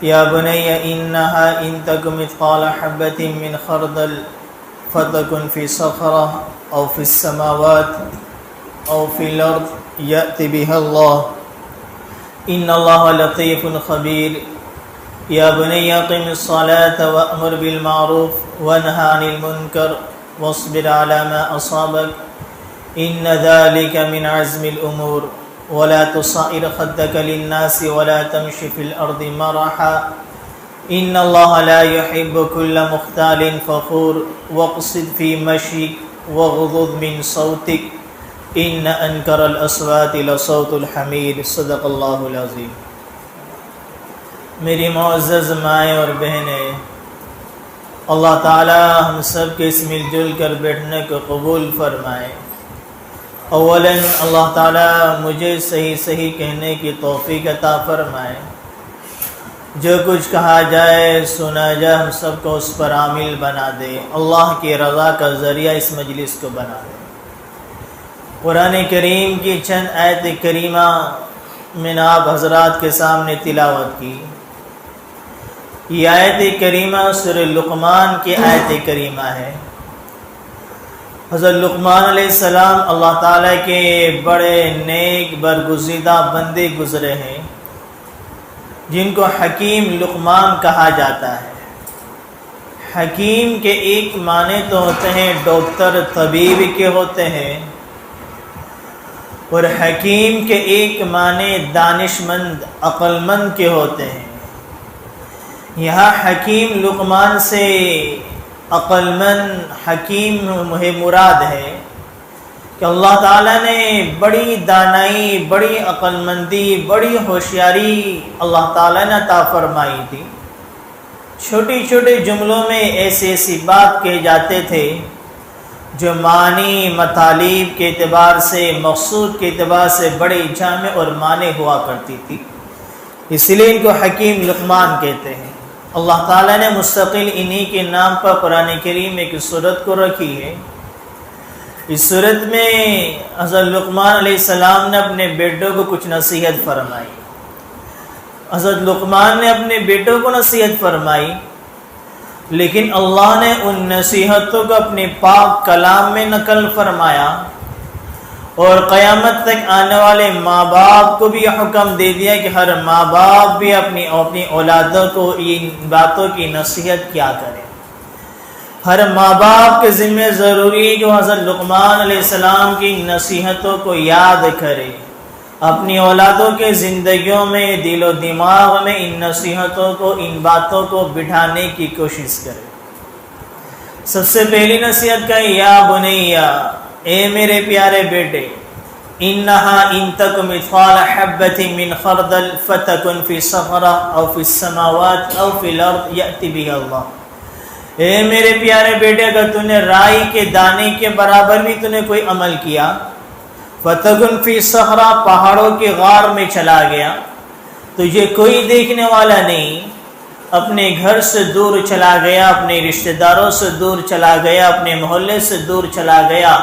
یا بنی انہا ان تک مثقال حبۃ من خردل فتکن فی صخرہ او فی السماوات او فی الارض یأت بها اللہ ان اللہ لطیف خبیر یا بنی اقم الصلاة وأمر بالمعروف وانہ عن المنکر واصبر على ما اصابک ان ذلك من عزم الامور ولا تصعر خدك للناس ولا تمش في الارض مرحا ان الله لا يحب كل مختال فخور واقصد في مشيك واغضض من صوتك ان انكر الاصوات لصوت الحمير صدق اللہ العظیم۔ میری معزز مائیں اور بہنیں، اللہ تعالی ہم سب کے اس مل جل کر بیٹھنے کو قبول فرمائے۔ اولاً اللہ تعالی مجھے صحیح کہنے کی توفیق عطا فرمائے، جو کچھ کہا جائے سنا جائے ہم سب کو اس پر عامل بنا دے، اللہ کی رضا کا ذریعہ اس مجلس کو بنا دے۔ قرآن کریم کی چند آیت کریمہ میں نے آپ حضرات کے سامنے تلاوت کی۔ یہ آیت کریمہ سورہ لقمان کی آیت کریمہ ہے۔ حضرت لقمان علیہ السلام اللہ تعالیٰ کے بڑے نیک برگزیدہ بندے گزرے ہیں، جن کو حکیم لقمان کہا جاتا ہے۔ حکیم کے ایک معنی تو ہوتے ہیں ڈاکٹر طبیب کے ہوتے ہیں، اور حکیم کے ایک معنی دانش مند عقل مند کے ہوتے ہیں۔ یہاں حکیم لقمان سے عقل مند حکیم مراد ہے کہ اللہ تعالیٰ نے بڑی دانائی، بڑی عقل مندی، بڑی ہوشیاری اللہ تعالیٰ نے عطا فرمائی تھی۔ چھوٹی چھوٹے جملوں میں ایسی بات کہے جاتے تھے جو معنی مطالب کے اعتبار سے، مقصود کے اعتبار سے بڑے جامع اور معنی ہوا کرتی تھی، اس لیے ان کو حکیم لقمان کہتے ہیں۔ اللہ تعالیٰ نے مستقل انہی کے نام پر قرآن کریم میں ایک سورت کو رکھی ہے۔ اس سورت میں حضرت لقمان علیہ السلام نے اپنے بیٹوں کو کچھ نصیحت فرمائی۔ حضرت لقمان نے اپنے بیٹوں کو نصیحت فرمائی، لیکن اللہ نے ان نصیحتوں کو اپنے پاک کلام میں نقل فرمایا، اور قیامت تک آنے والے ماں باپ کو بھی یہ حکم دے دیا کہ ہر ماں باپ بھی اپنی اولادوں کو ان باتوں کی نصیحت کیا کرے۔ ہر ماں باپ کے ذمہ ضروری ہے کہ حضرت لقمان علیہ السلام کی نصیحتوں کو یاد کرے، اپنی اولادوں کے زندگیوں میں، دل و دماغ میں ان نصیحتوں کو، ان باتوں کو بٹھانے کی کوشش کرے۔ سب سے پہلی نصیحت کا یا بنیا، اے میرے پیارے بیٹے، انہا ان تک مثقال حبۃ من خردل فتکن فی صخرہ او فی السماوات او فی الارض یأت بها اللہ۔ اے میرے پیارے بیٹے، اگر تو نے رائی کے دانے کے برابر بھی تو نے کوئی عمل کیا، فتکن فی صخرہ، پہاڑوں کے غار میں چلا گیا، تجھے کوئی دیکھنے والا نہیں، اپنے گھر سے دور چلا گیا، اپنے رشتہ داروں سے دور چلا گیا، اپنے محلے سے دور چلا گیا،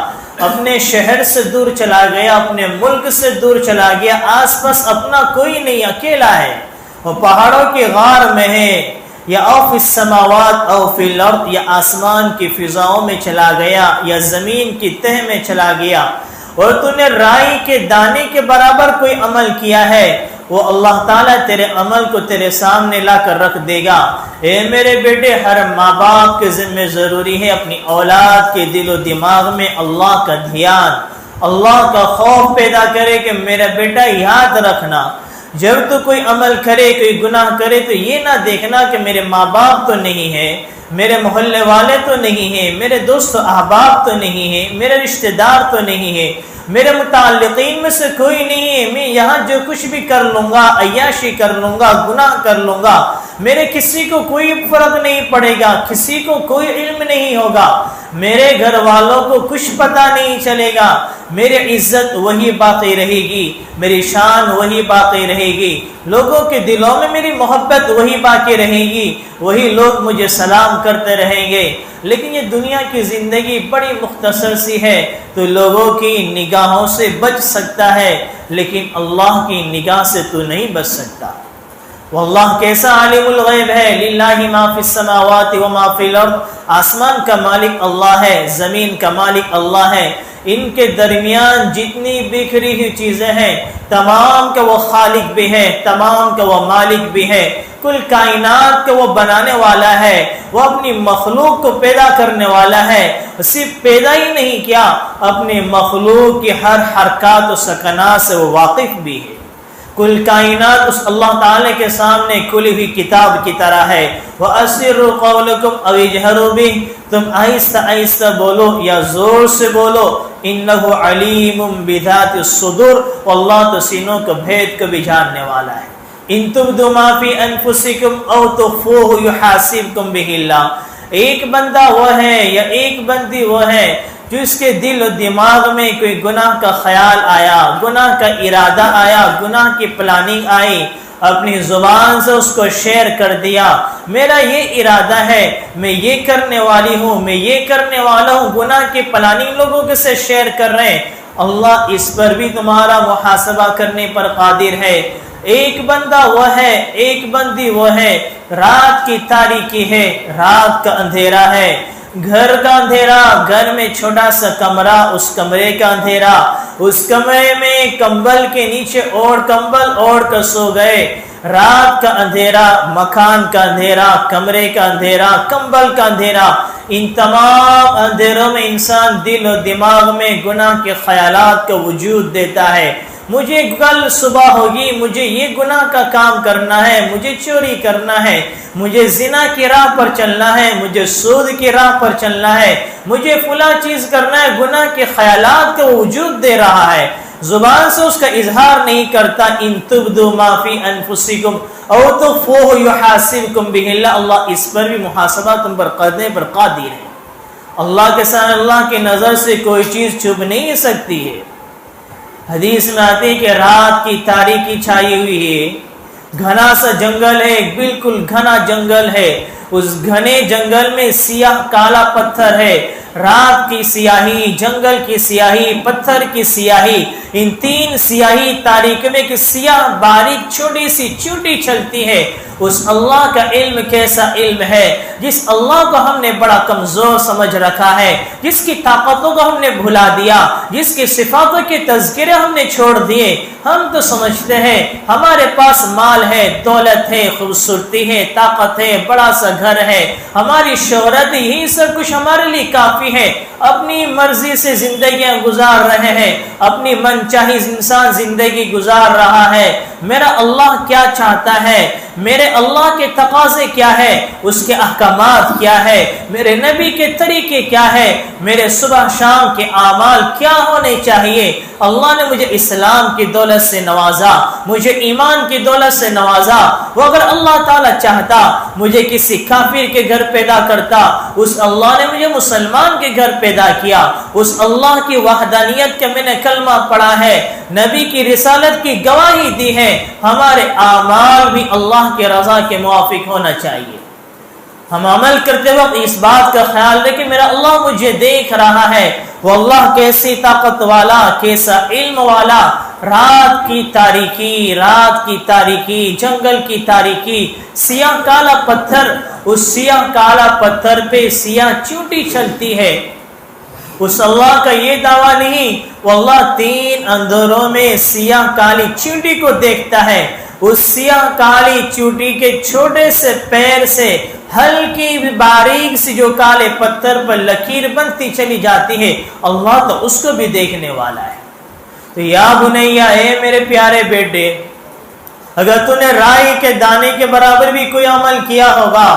اپنے شہر سے دور چلا گیا، اپنے ملک سے دور چلا گیا، آس پاس اپنا کوئی نہیں، اکیلا ہے، وہ پہاڑوں کے غار میں ہے، یا او فی السماوات او فی الارض، یا آسمان کی فضاؤں میں چلا گیا، یا زمین کی تہ میں چلا گیا، اور تو نے رائی کے دانے کے برابر کوئی عمل کیا ہے، وہ اللہ تعالیٰ تیرے عمل کو تیرے سامنے لا کر رکھ دے گا۔ اے میرے بیٹے، ہر ماں باپ کے ذمہ ضروری ہے اپنی اولاد کے دل و دماغ میں اللہ کا دھیان، اللہ کا خوف پیدا کرے کہ میرا بیٹا یاد رکھنا، جب تو کوئی عمل کرے، کوئی گناہ کرے، تو یہ نہ دیکھنا کہ میرے ماں باپ تو نہیں ہے، میرے محلے والے تو نہیں ہیں، میرے دوست و احباب تو نہیں ہیں، میرے رشتہ دار تو نہیں ہے، میرے متعلقین میں سے کوئی نہیں ہے، میں یہاں جو کچھ بھی کر لوں گا، عیاشی کر لوں گا، گناہ کر لوں گا، میرے کسی کو کوئی فرق نہیں پڑے گا، کسی کو کوئی علم نہیں ہوگا، میرے گھر والوں کو کچھ پتہ نہیں چلے گا، میری عزت وہی باقی رہے گی، میری شان وہی باقی رہے گی، لوگوں کے دلوں میں میری محبت وہی باقی رہے گی، وہی لوگ مجھے سلام کرتے رہیں گے۔ لیکن یہ دنیا کی زندگی بڑی مختصر سی ہے، تو لوگوں کی نگاہوں سے بچ سکتا ہے، لیکن اللہ کی نگاہ سے تو نہیں بچ سکتا۔ واللہ کیسا عالم الغیب ہے، للہ ما فی السماوات و ما فی الارض، آسمان کا مالک اللہ ہے، زمین کا مالک اللہ ہے، ان کے درمیان جتنی بکھری ہوئی چیزیں ہیں تمام کا وہ خالق بھی ہے، تمام کا وہ مالک بھی ہے، کل کائنات کا وہ بنانے والا ہے، وہ اپنی مخلوق کو پیدا کرنے والا ہے، صرف پیدا ہی نہیں کیا، اپنے مخلوق کی ہر حرکات و سکنات سے وہ واقف بھی ہے۔ کل کائنات اس اللہ تعالی کے سامنے کھلی ہوئی کتاب کی طرح ہے۔ وَأَسِرُّوا قَوْلَكُمْ أَوْ اجْهَرُوا بِهِ، تم آہستہ آہستہ بولو یا زور سے بولو، إِنَّهُ عَلِيمٌ بِذَاتِ الصُّدُورِ، واللہ تو سینوں کے بھید کو بھی جاننے والا ہے۔ إِن تُبْدُوا مَا فِي أَنفُسِكُمْ أَوْ تُخْفُوهُ يُحَاسِبْكُم بِهِ اللَّهُ، ایک بندہ وہ ہے یا ایک بندی وہ ہے جو اس کے دل و دماغ میں کوئی گناہ کا خیال آیا، گناہ کا ارادہ آیا، گناہ کی پلاننگ آئی، اپنی زبان سے اس کو شیئر کر دیا، میرا یہ ارادہ ہے، میں یہ کرنے والی ہوں، میں یہ کرنے والا ہوں، گناہ کی پلاننگ لوگوں کے سے شیئر کر رہے ہیں، اللہ اس پر بھی تمہارا محاسبہ کرنے پر قادر ہے۔ ایک بندہ وہ ہے، ایک بندی وہ ہے، رات کی تاریکی ہے، رات کا اندھیرا ہے، گھر کا اندھیرا، گھر میں چھوٹا سا کمرہ، اس کمرے کا اندھیرا، اس کمرے میں کمبل کے نیچے کمبل اوڑھ کر سو گئے، رات کا اندھیرا، مکان کا اندھیرا، کمرے کا اندھیرا، کمبل کا اندھیرا، ان تمام اندھیروں میں انسان دل و دماغ میں گناہ کے خیالات کا وجود دیتا ہے۔ مجھے کل صبح ہوگی، مجھے یہ گناہ کا کام کرنا ہے، مجھے چوری کرنا ہے، مجھے زنا کی راہ پر چلنا ہے، مجھے سود کی راہ پر چلنا ہے، مجھے فلاں چیز کرنا ہے، گناہ کے خیالات کا وجود دے رہا ہے، زبان سے اس کا اظہار نہیں کرتا۔ ان تبدوا ما فی انفسکم او تخفوہ یحاسبکم بہ اللہ، اللہ اس پر بھی محاسبہ تم پر کرنے پر قادر ہے۔ اللہ کے سامنے اللہ کی نظر سے کوئی چیز چھپ نہیں سکتی ہے۔ حدیث میں آتے ہیں کہ رات کی تاریکی چھائی ہوئی ہے، گھنا سا جنگل ہے، بالکل گھنا جنگل ہے، اس گھنے جنگل میں سیاہ کالا پتھر ہے، رات کی سیاہی، جنگل کی سیاہی، پتھر کی سیاہی، ان تین سیاہی تاریکی میں کہ سیاہ باریک چھوٹی سی چیونٹی چلتی ہے۔ اس اللہ کا علم کیسا علم ہے، جس اللہ کو ہم نے بڑا کمزور سمجھ رکھا ہے، جس کی طاقتوں کو ہم نے بھلا دیا، جس کی صفاتوں کے تذکرے ہم نے چھوڑ دیے۔ ہم تو سمجھتے ہیں ہمارے پاس مال ہے، دولت ہے، خوبصورتی ہے، طاقت ہے، بڑا سا گھر ہے، ہماری شہرت، یہی سب کچھ ہمارے لیے کافی ہے، اپنی مرضی سے زندگیاں گزار رہے ہیں، اپنی من چاہی انسان زندگی گزار رہا ہے۔ میرا اللہ کیا چاہتا ہے، میرے اللہ کے تقاضے کیا ہے، اس کے احکامات کیا ہے، میرے نبی کے طریقے کیا ہے، میرے صبح شام کے اعمال کیا ہونے چاہیے۔ اللہ نے مجھے اسلام کی دولت سے نوازا، مجھے ایمان کی دولت سے نوازا، وہ اگر اللہ تعالیٰ چاہتا مجھے کسی کافر کے گھر پیدا کرتا، اس اللہ نے مجھے مسلمان کے گھر پیدا کیا۔ اس اللہ کی وحدانیت کا میں نے کلمہ پڑھا ہے، نبی کی رسالت کی گواہی دی ہے، ہمارے اعمال بھی اللہ کی رضا کے موافق ہونا چاہیے۔ ہم عمل کرتے وقت اس بات کا خیال رکھیں میرا اللہ مجھے دیکھ رہا ہے، وہ اللہ کیسی طاقت والا، کیسا علم والا۔ رات کی تاریکی، رات کی تاریکی، جنگل کی تاریکی، سیاہ کالا پتھر، اس سیاہ کالا پتھر پہ سیاہ چیونٹی چلتی ہے۔ اس اللہ کا یہ دعویٰ نہیں، وہ اللہ تین اندھیروں میں سیاہ کالی چیونٹی کو دیکھتا ہے، اس سیاہ کالی چیونٹی کے چھوٹے سے پیر سے ہلکی باریک سی جو کالے پتھر پر لکیر بنتی چلی جاتی ہے، اللہ تو اس کو بھی دیکھنے والا ہے۔ تو یا بنیا، اے میرے پیارے بیٹے، اگر تو نے رائی کے دانے کے برابر بھی کوئی عمل کیا ہوگا،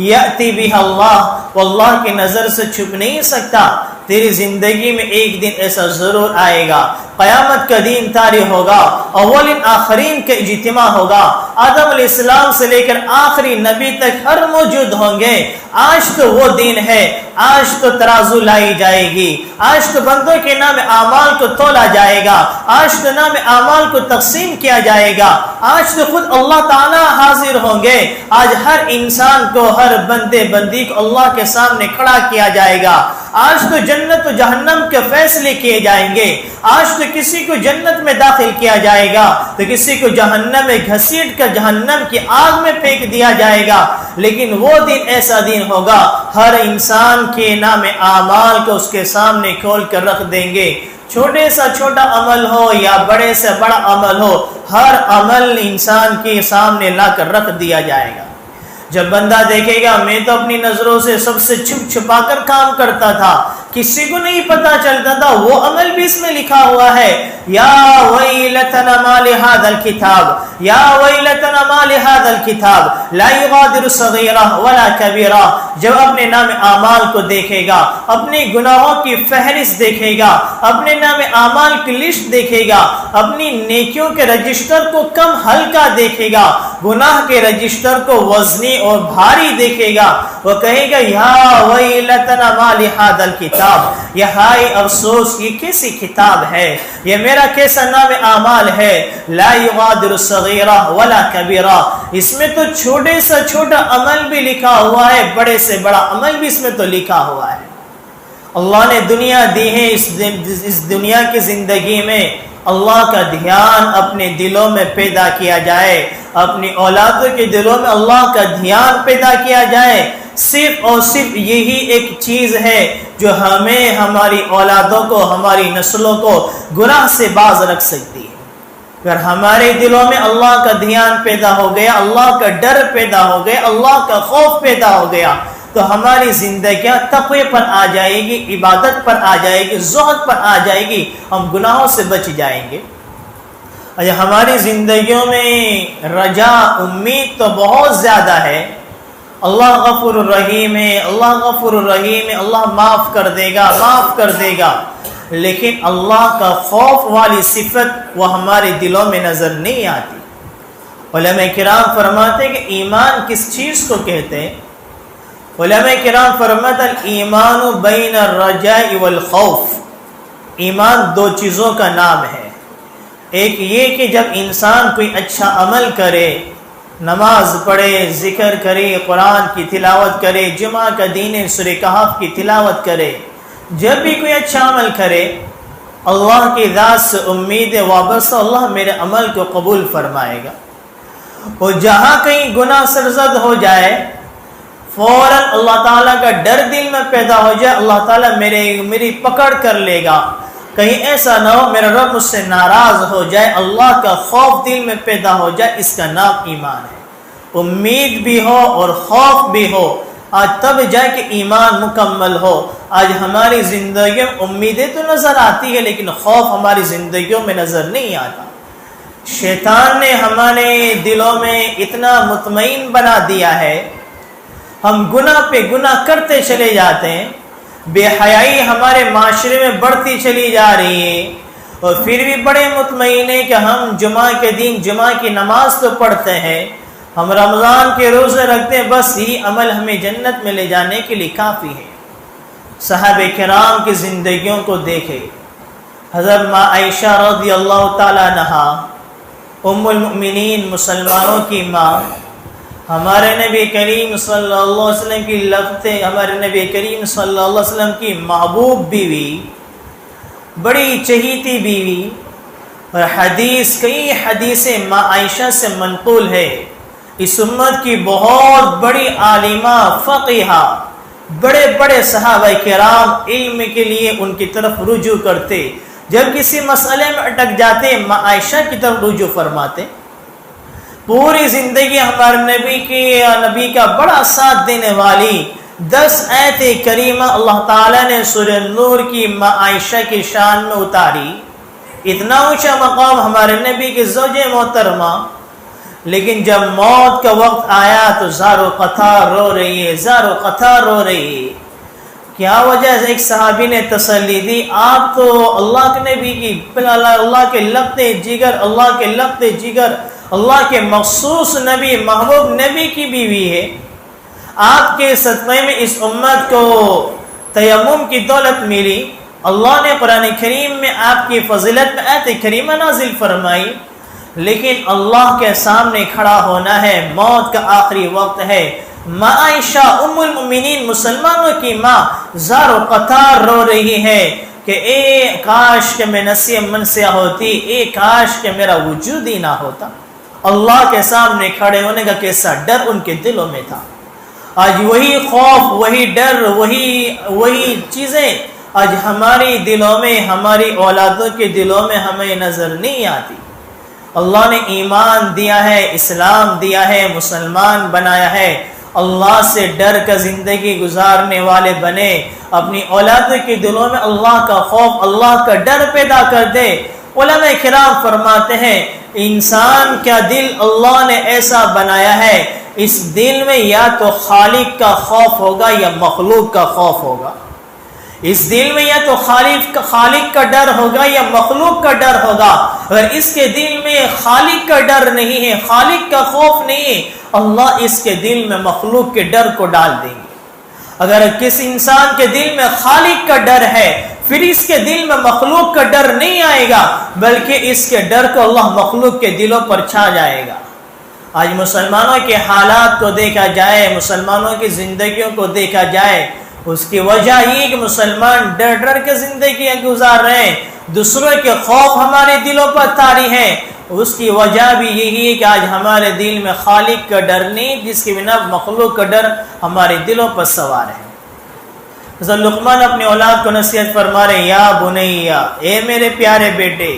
یأتی بہ اللہ، وہ اللہ کی نظر سے چھپ نہیں سکتا۔ تیری زندگی میں ایک دن ایسا ضرور آئے گا، قیامت کا دن طاری ہوگا، اولین آخرین کا اجتماع ہوگا، آدم علیہ السلام سے لے کر آخری نبی تک ہر موجود ہوں گے۔ آج تو وہ دن ہے، آج تو ترازو لائی جائے گی، آج تو بندوں کے نام اعمال کو تولا جائے گا، آج تو نام اعمال کو تقسیم کیا جائے گا، آج تو خود اللہ تعالی حاضر ہوں گے۔ آج ہر انسان کو، ہر بندے بندی کو اللہ کے سامنے کھڑا کیا جائے گا. آج تو جنت و جہنم کے فیصلے کیے جائیں گے. آج تو کسی کو جنت میں داخل کیا جائے گا تو کسی کو جہنم میں گھسیٹ کر جہنم کی آگ میں پھینک دیا جائے گا. لیکن وہ دن ایسا دن ہوگا ہر انسان کے نام اعمال کو اس کے سامنے کھول کر رکھ دیں گے. چھوٹے سا چھوٹا عمل ہو یا بڑے سے بڑا عمل ہو، ہر عمل انسان کے سامنے لا کر رکھ دیا جائے گا. جب بندہ دیکھے گا میں تو اپنی نظروں سے سب سے چھپ چھپا کر کام کرتا تھا، کسی کو نہیں پتا چلتا تھا، وہ عمل بھی اس میں لکھا ہوا ہے. یا ویلتنا ما لهذا الكتاب یا ویلتنا ما لهذا الكتاب لا یغادر صغیرہ ولا کبیرہ. جب اپنے نام اعمال کو دیکھے گا، اپنے گناہوں کی فہرست دیکھے گا، اپنے نام اعمال کی لسٹ دیکھے گا، اپنی نیکیوں کے رجسٹر کو کم ہلکا دیکھے گا، گناہ کے رجسٹر کو وزنی اور بھاری دیکھے گا، وہ کہے گا یا ویلتنا ما لهذا الكتاب، یہ ہائے افسوس، یہ کیسی کتاب ہے، یہ میرا کیسا نام اعمال ہے. لا یغادر صغیرہ ولا کبیرہ، اس میں تو چھوٹے سے چھوٹا عمل بھی لکھا ہوا ہے، بڑے سے بڑا عمل بھی اس میں تو لکھا ہوا ہے. اللہ نے دنیا دی ہے، اس دنیا کی زندگی میں اللہ کا دھیان اپنے دلوں میں پیدا کیا جائے، اپنی اولادوں کے دلوں میں اللہ کا دھیان پیدا کیا جائے. صرف اور صرف یہی ایک چیز ہے جو ہمیں، ہماری اولادوں کو، ہماری نسلوں کو گناہ سے باز رکھ سکتی ہے. اگر ہمارے دلوں میں اللہ کا دھیان پیدا ہو گیا، اللہ کا ڈر پیدا ہو گیا، اللہ کا خوف پیدا ہو گیا، تو ہماری زندگیاں تقوی پر آ جائے گی، عبادت پر آ جائے گی، زہد پر آ جائے گی، ہم گناہوں سے بچ جائیں گے. ہماری زندگیوں میں رجا، امید تو بہت زیادہ ہے. اللہ غفور الرحیم ہے، اللہ غفور الرحیم ہے، اللہ معاف کر دے گا، معاف کر دے گا. لیکن اللہ کا خوف والی صفت وہ ہمارے دلوں میں نظر نہیں آتی. علماء کرام فرماتے ہیں کہ ایمان کس چیز کو کہتے ہیں؟ علماء کرام فرماتے ہیں ایمان بین الرجاء والخوف. ایمان دو چیزوں کا نام ہے. ایک یہ کہ جب انسان کوئی اچھا عمل کرے، نماز پڑھے، ذکر کرے، قرآن کی تلاوت کرے، جمعہ کا دین سورہ کہف کی تلاوت کرے، جب بھی کوئی اچھا عمل کرے اللہ کی ذات سے امید وابستہ، اللہ میرے عمل کو قبول فرمائے گا. اور جہاں کہیں گناہ سرزد ہو جائے، فوراً اللہ تعالیٰ کا ڈر دل میں پیدا ہو جائے، اللہ تعالیٰ میری پکڑ کر لے گا، کہیں ایسا نہ ہو میرا رب مجھ سے ناراض ہو جائے، اللہ کا خوف دل میں پیدا ہو جائے. اس کا نام ایمان ہے. امید بھی ہو اور خوف بھی ہو، آج تب جائے کہ ایمان مکمل ہو. آج ہماری زندگیوں میں امیدیں تو نظر آتی ہے لیکن خوف ہماری زندگیوں میں نظر نہیں آتا. شیطان نے ہمارے دلوں میں اتنا مطمئن بنا دیا ہے، ہم گناہ پہ گناہ کرتے چلے جاتے ہیں، بے حیائی ہمارے معاشرے میں بڑھتی چلی جا رہی ہے، اور پھر بھی بڑے مطمئن ہیں کہ ہم جمعہ کے دن جمعہ کی نماز تو پڑھتے ہیں، ہم رمضان کے روزے رکھتے ہیں، بس یہ عمل ہمیں جنت میں لے جانے کے لیے کافی ہے. صحابہ کرام کی زندگیوں کو دیکھے. حضرت ماں عائشہ رضی اللہ تعالیٰ عنہا، ام المؤمنین، مسلمانوں کی ماں، ہمارے نبی کریم صلی اللہ علیہ وسلم کی لفتیں، ہمارے نبی کریم صلی اللہ علیہ وسلم کی محبوب بیوی، بڑی چہیتی بیوی، اور کئی حدیثیں ماں عائشہ سے منقول ہے. اس امت کی بہت بڑی عالمہ، فقیہہ، بڑے بڑے صحابہ کرام علم کے لیے ان کی طرف رجوع کرتے، جب کسی مسئلے میں اٹک جاتے ماں عائشہ کی طرف رجوع فرماتے. پوری زندگی ہمارے نبی کا بڑا ساتھ دینے والی 10 آیت کریمہ اللہ تعالیٰ نے سورہ نور کی ماں عائشہ کی شان میں اتاری. اتنا اونچا مقام ہمارے نبی کی زوج محترمہ، لیکن جب موت کا وقت آیا تو زار و قطار رو رہی ہے، زار و قطار رو رہی ہے. کیا وجہ ہے؟ ایک صحابی نے تسلی دی، آپ تو اللہ کے نبی کی، اللہ کے لقطے جگر، اللہ کے لقطے جگر، اللہ کے مخصوص نبی، محبوب نبی کی بیوی ہے. آپ کے صدقے میں اس امت کو تیمم کی دولت ملی. اللہ نے قرآن کریم میں آپ کی فضیلت میں آیت کریمہ نازل فرمائی، لیکن اللہ کے سامنے کھڑا ہونا ہے، موت کا آخری وقت ہے. ماں عائشہ ام المؤمنین مسلمانوں کی ماں زار و قطار رو رہی ہے کہ اے کاش کہ میں نسیہ منسیہ ہوتی، اے کاش کہ میرا وجود ہی نہ ہوتا۔ اللہ کے سامنے کھڑے ہونے کا کیسا ڈر ان کے دلوں میں تھا۔ آج وہی خوف، وہی ڈر، وہی چیزیں آج ہماری دلوں میں، ہماری اولادوں کے دلوں میں ہمیں نظر نہیں آتی۔ اللہ نے ایمان دیا ہے، اسلام دیا ہے، مسلمان بنایا ہے، اللہ سے ڈر کر زندگی گزارنے والے بنے، اپنی اولادوں کے دلوں میں اللہ کا خوف، اللہ کا ڈر پیدا کر دے۔ علماء کرام فرماتے ہیں انسان کا دل اللہ نے ایسا بنایا ہے، اس دل میں یا تو خالق کا خوف ہوگا یا مخلوق کا خوف ہوگا۔ اس دل میں یا تو خالق کا ڈر ہوگا یا مخلوق کا ڈر ہوگا۔ اگر اس کے دل میں خالق کا ڈر نہیں ہے، خالق کا خوف نہیں ہے، اللہ اس کے دل میں مخلوق کے ڈر کو ڈال دیں گے۔ اگر کسی انسان کے دل میں خالق کا ڈر ہے، پھر اس کے دل میں مخلوق کا ڈر نہیں آئے گا، بلکہ اس کے ڈر کو اللہ مخلوق کے دلوں پر چھا جائے گا۔ آج مسلمانوں کے حالات کو دیکھا جائے، مسلمانوں کی زندگیوں کو دیکھا جائے، اس کی وجہ یہ کہ مسلمان ڈر ڈر کے زندگیاں گزار رہے ہیں، دوسروں کے خوف ہمارے دلوں پر طاری ہے۔ اس کی وجہ بھی یہی ہے کہ آج ہمارے دل میں خالق کا ڈر نہیں، جس کی بنا مخلوق کا ڈر ہمارے دلوں پر سوار ہے۔ حضرت لقمان اپنی اولاد کو نصیحت فرما رہے، یا بنیا، اے میرے پیارے بیٹے،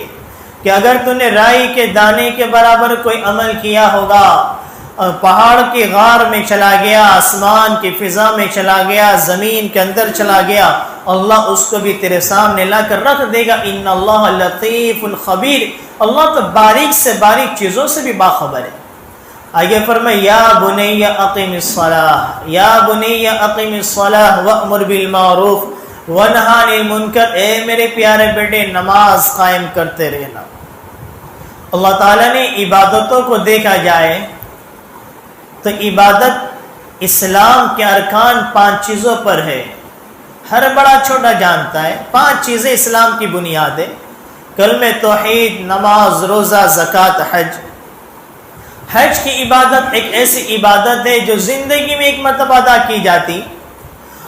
کہ اگر تو نے رائی کے دانے کے برابر کوئی عمل کیا ہوگا، پہاڑ کی غار میں چلا گیا، آسمان کی فضا میں چلا گیا، زمین کے اندر چلا گیا، اللہ اس کو بھی تیرے سامنے لا کر رکھ دے گا۔ ان اللہ لطیف خبیر، اللہ تو باریک سے باریک چیزوں سے بھی باخبر ہے۔ آگے فرمائے، یا بنی اقم الصلاۃ، یا بنی اقم الصلاۃ وامر بالمعروف ونہی عن المنکر، اے میرے پیارے بیٹے نماز قائم کرتے رہنا۔ اللہ تعالیٰ نے عبادتوں کو دیکھا جائے تو عبادت اسلام کے ارکان 5 چیزوں پر ہے، ہر بڑا چھوٹا جانتا ہے۔ 5 چیزیں اسلام کی بنیاد ہے، کلمہ توحید، نماز، روزہ، زکوٰۃ، حج۔ حج کی عبادت ایک ایسی عبادت ہے جو زندگی میں ایک مرتبہ ادا کی جاتی،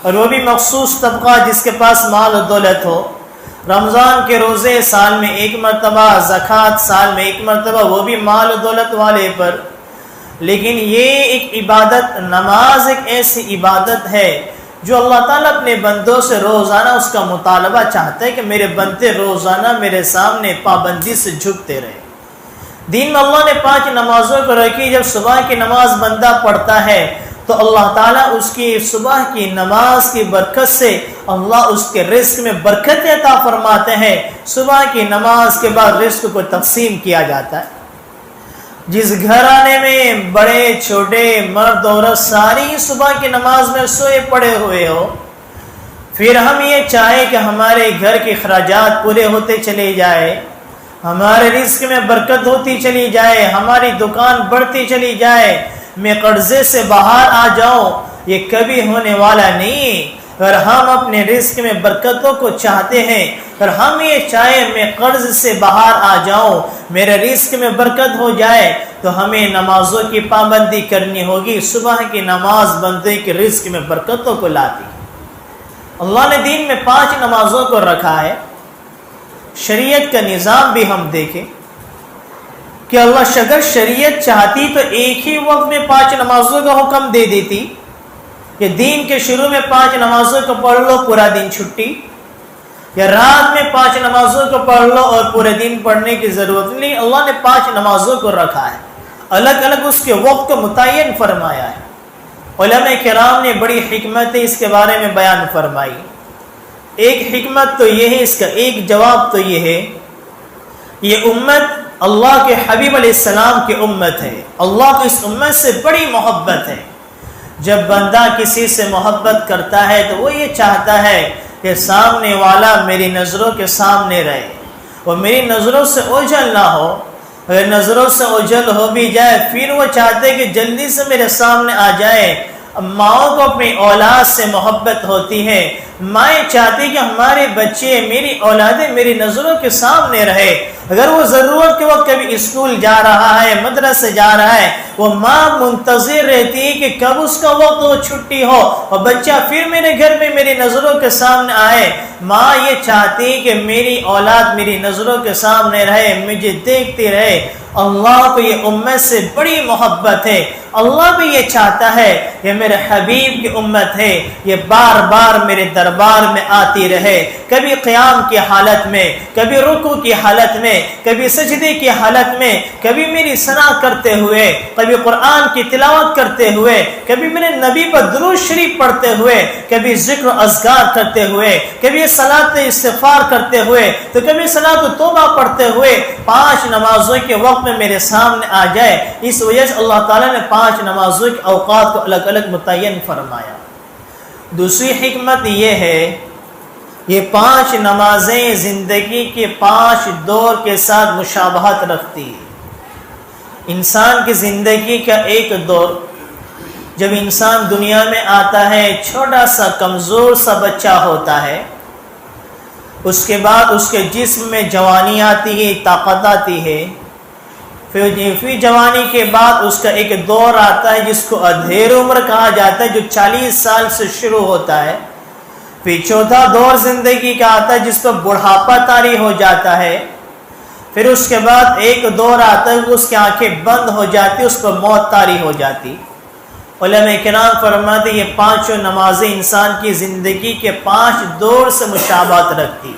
اور وہ بھی مخصوص طبقہ جس کے پاس مال و دولت ہو۔ رمضان کے روزے سال میں ایک مرتبہ، زکوٰۃ سال میں ایک مرتبہ، وہ بھی مال و دولت والے پر۔ لیکن یہ ایک عبادت، نماز ایک ایسی عبادت ہے جو اللہ تعالیٰ اپنے بندوں سے روزانہ اس کا مطالبہ چاہتا ہے کہ میرے بندے روزانہ میرے سامنے پابندی سے جھکتے رہے۔ دین میں اللہ نے 5 نمازوں کو رکھی۔ جب صبح کی نماز بندہ پڑھتا ہے تو اللہ تعالیٰ اس کی صبح کی نماز کی برکت سے اللہ اس کے رزق میں برکت عطا فرماتے ہیں۔ صبح کی نماز کے بعد رزق کو تقسیم کیا جاتا ہے۔ جس گھرانے میں بڑے چھوٹے مرد عورت ساری صبح کی نماز میں سوئے پڑے ہوئے ہو، پھر ہم یہ چاہے کہ ہمارے گھر کے اخراجات پورے ہوتے چلے جائے، ہمارے رزق میں برکت ہوتی چلی جائے، ہماری دکان بڑھتی چلی جائے، میں قرضے سے باہر آ جاؤں، یہ کبھی ہونے والا نہیں۔ اگر ہم اپنے رزق میں برکتوں کو چاہتے ہیں، اگر ہم یہ چاہیں میں قرض سے باہر آ جاؤں، میرے رزق میں برکت ہو جائے، تو ہمیں نمازوں کی پابندی کرنی ہوگی۔ صبح کی نماز بندے کے رزق میں برکتوں کو لاتی۔ اللہ نے دین میں 5 نمازوں کو رکھا ہے۔ شریعت کا نظام بھی ہم دیکھیں کہ اللہ اگر شریعت چاہتی تو ایک ہی وقت میں 5 نمازوں کا حکم دے دیتی کہ دین کے شروع میں 5 نمازوں کو پڑھ لو، پورا دن چھٹی، یا رات میں 5 نمازوں کو پڑھ لو اور پورے دن پڑھنے کی ضرورت نہیں۔ اللہ نے 5 نمازوں کو رکھا ہے، الگ الگ اس کے وقت کو متعین فرمایا ہے۔ علماء کرام نے بڑی حکمت اس کے بارے میں بیان فرمائی۔ ایک حکمت تو یہ ہے، اس کا ایک جواب تو یہ ہے، یہ امت اللہ کے حبیب علیہ السلام کی امت ہے، اللہ کو اس امت سے بڑی محبت ہے۔ جب بندہ کسی سے محبت کرتا ہے تو وہ یہ چاہتا ہے کہ سامنے والا میری نظروں کے سامنے رہے، وہ میری نظروں سے اوجھل نہ ہو۔ اگر نظروں سے اوجھل ہو بھی جائے پھر وہ چاہتے کہ جلدی سے میرے سامنے آ جائے۔ ماؤں کو اپنی اولاد سے محبت ہوتی ہے، مائیں چاہتی کہ ہمارے بچے، میری اولادیں میری نظروں کے سامنے رہے۔ اگر وہ ضرورت کے وقت کبھی اسکول جا رہا ہے، مدرسے جا رہا ہے، وہ ماں منتظر رہتی ہے کہ کب اس کا وقت ہو، چھٹی ہو اور بچہ پھر میرے گھر میں میری نظروں کے سامنے آئے۔ ماں یہ چاہتی کہ میری اولاد میری نظروں کے سامنے رہے، مجھے دیکھتی رہے۔ اللہ کو یہ امت سے بڑی محبت ہے۔ اللہ بھی یہ چاہتا ہے کہ میرے حبیب کی امت ہے، یہ بار بار میرے دربار میں آتی رہے، کبھی قیام کی حالت میں، کبھی رکوع کی حالت میں، کبھی سجدے کی حالت میں، کبھی میری ثنا کرتے ہوئے، کبھی قرآن کی تلاوت کرتے ہوئے، کبھی میرے نبی پر درود شریف پڑھتے ہوئے، کبھی ذکر و اذکار کرتے ہوئے، کبھی صلاۃ استغفار کرتے ہوئے، تو کبھی صلاۃ توبہ پڑھتے ہوئے 5 نمازوں کے وقت میں میرے سامنے آ جائے۔ اس وجہ سے اللہ تعالیٰ نے 5 نمازوں کے اوقات کو الگ الگ متعین فرمایا۔ دوسری حکمت یہ ہے، یہ 5 نمازیں زندگی کے 5 دور کے ساتھ مشابہت رکھتی ہے۔ انسان کی زندگی کا ایک دور، جب انسان دنیا میں آتا ہے، چھوٹا سا کمزور سا بچہ ہوتا ہے، اس کے بعد اس کے جسم میں جوانی آتی ہے، طاقت آتی ہے، پھر جوانی کے بعد اس کا ایک دور آتا ہے جس کو ادھیر عمر کہا جاتا ہے، جو 40 سال سے شروع ہوتا ہے۔ پھر چوتھا دور زندگی کا آتا ہے جس کو بڑھاپا طاری ہو جاتا ہے۔ پھر اس کے بعد ایک دور آتا ہے اس کی آنکھیں بند ہو جاتی، اس کو موت طاری ہو جاتی۔ علماء کرام فرماتے یہ 5 نمازیں انسان کی زندگی کے 5 دور سے مشابہت رکھتی۔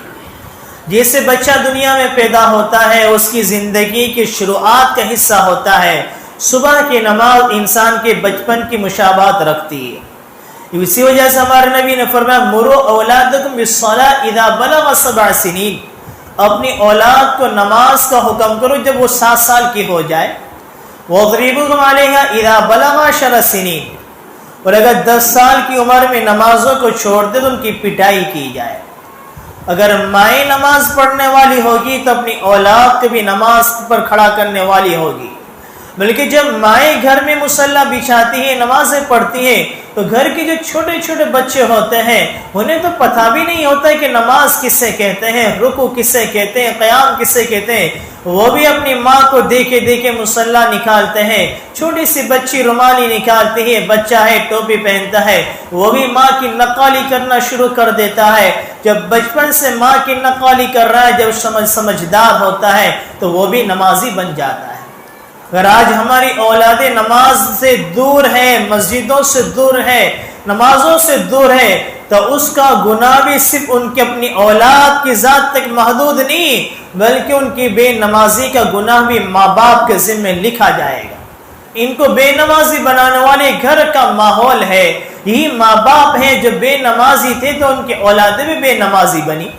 جیسے بچہ دنیا میں پیدا ہوتا ہے، اس کی زندگی کی شروعات کا حصہ ہوتا ہے، صبح کی نماز انسان کے بچپن کی مشابہت رکھتی ہے۔ اسی وجہ سے ہمارے نبی نے فرمایا مروا اولادکم بالصلاۃ اذا بلغ 7 سنین، اپنی اولاد کو نماز کا حکم کرو جب وہ 7 سال کی ہو جائے۔ وَاضْرِبُوهُمْ عَلَيْهَا اِذَا بَلَغَ 10 سنین، اور اگر 10 سال کی عمر میں نمازوں کو چھوڑ دے تو ان کی پٹائی کی جائے۔ اگر مائیں نماز پڑھنے والی ہوگی تو اپنی اولاد کو بھی نماز پر کھڑا کرنے والی ہوگی، بلکہ جب مائیں گھر میں مصلی بچھاتی ہیں، نمازیں پڑھتی ہیں، تو گھر کے جو چھوٹے چھوٹے بچے ہوتے ہیں انہیں تو پتہ بھی نہیں ہوتا ہے کہ نماز کسے کہتے ہیں، رکوع کسے کہتے ہیں، قیام کسے کہتے ہیں۔ وہ بھی اپنی ماں کو دیکھے دیکھے مصلی نکالتے ہیں۔ چھوٹی سی بچی رومالی نکالتی ہے، بچہ ہے ٹوپی پہنتا ہے، وہ بھی ماں کی نقالی کرنا شروع کر دیتا ہے۔ جب بچپن سے ماں کی نقالی کر رہا ہے، جب سمجھدار ہوتا ہے تو وہ بھی نمازی بن جاتا ہے۔ اگر آج ہماری اولادیں نماز سے دور ہے، مسجدوں سے دور ہے، نمازوں سے دور ہے، تو اس کا گناہ بھی صرف ان کی اپنی اولاد کی ذات تک محدود نہیں، بلکہ ان کی بے نمازی کا گناہ بھی ماں باپ کے ذمہ لکھا جائے گا۔ ان کو بے نمازی بنانے والے گھر کا ماحول ہے، یہی ماں باپ ہیں جو بے نمازی تھے تو ان کی اولادیں بھی بے نمازی بنی۔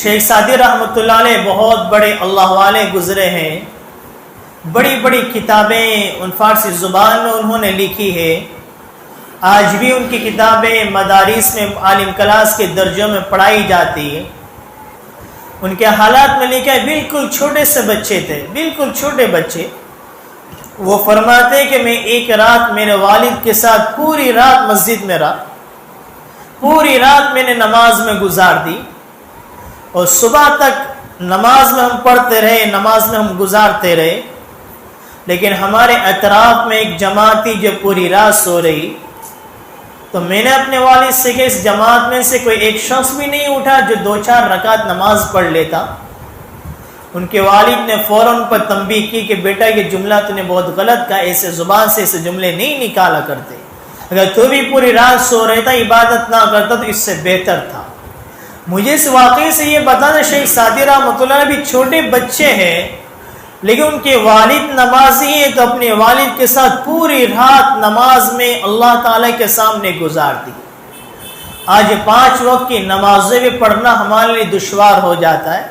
شیخ سعدی رحمۃ اللہ علیہ بہت بڑے اللہ والے گزرے ہیں، بڑی بڑی کتابیں ان فارسی زبان میں انہوں نے لکھی ہے۔ آج بھی ان کی کتابیں مدارس میں عالم کلاس کے درجوں میں پڑھائی جاتی ہے۔ ان کے حالات میں لکھا ہے بالکل چھوٹے سے بچے تھے، بالکل چھوٹے بچے۔ وہ فرماتے کہ میں ایک رات میرے والد کے ساتھ پوری رات مسجد میں رہا، پوری رات میں نے نماز میں گزار دی، اور صبح تک نماز میں ہم پڑھتے رہے، نماز میں ہم گزارتے رہے، لیکن ہمارے اطراف میں ایک جماعت تھی جو پوری رات سو رہی۔ تو میں نے اپنے والد سے کہ اس جماعت میں سے کوئی ایک شخص بھی نہیں اٹھا جو 2-4 رکعت نماز پڑھ لیتا۔ ان کے والد نے فوراً پر تنبیہ کی کہ بیٹا یہ جملہ تو نے بہت غلط کہا، ایسے زبان سے ایسے جملے نہیں نکالا کرتے، اگر تو بھی پوری رات سو رہتا عبادت نہ کرتا تو اس سے بہتر تھا۔ مجھے اس واقعے سے یہ بتانا، شیخ سعدی رحمۃ اللہ علیہ بھی چھوٹے بچے ہیں لیکن ان کے والد نمازی ہیں، تو اپنے والد کے ساتھ پوری رات نماز میں اللہ تعالیٰ کے سامنے گزار دی۔ آج 5 وقت کی نمازیں بھی پڑھنا ہمارے لیے دشوار ہو جاتا ہے۔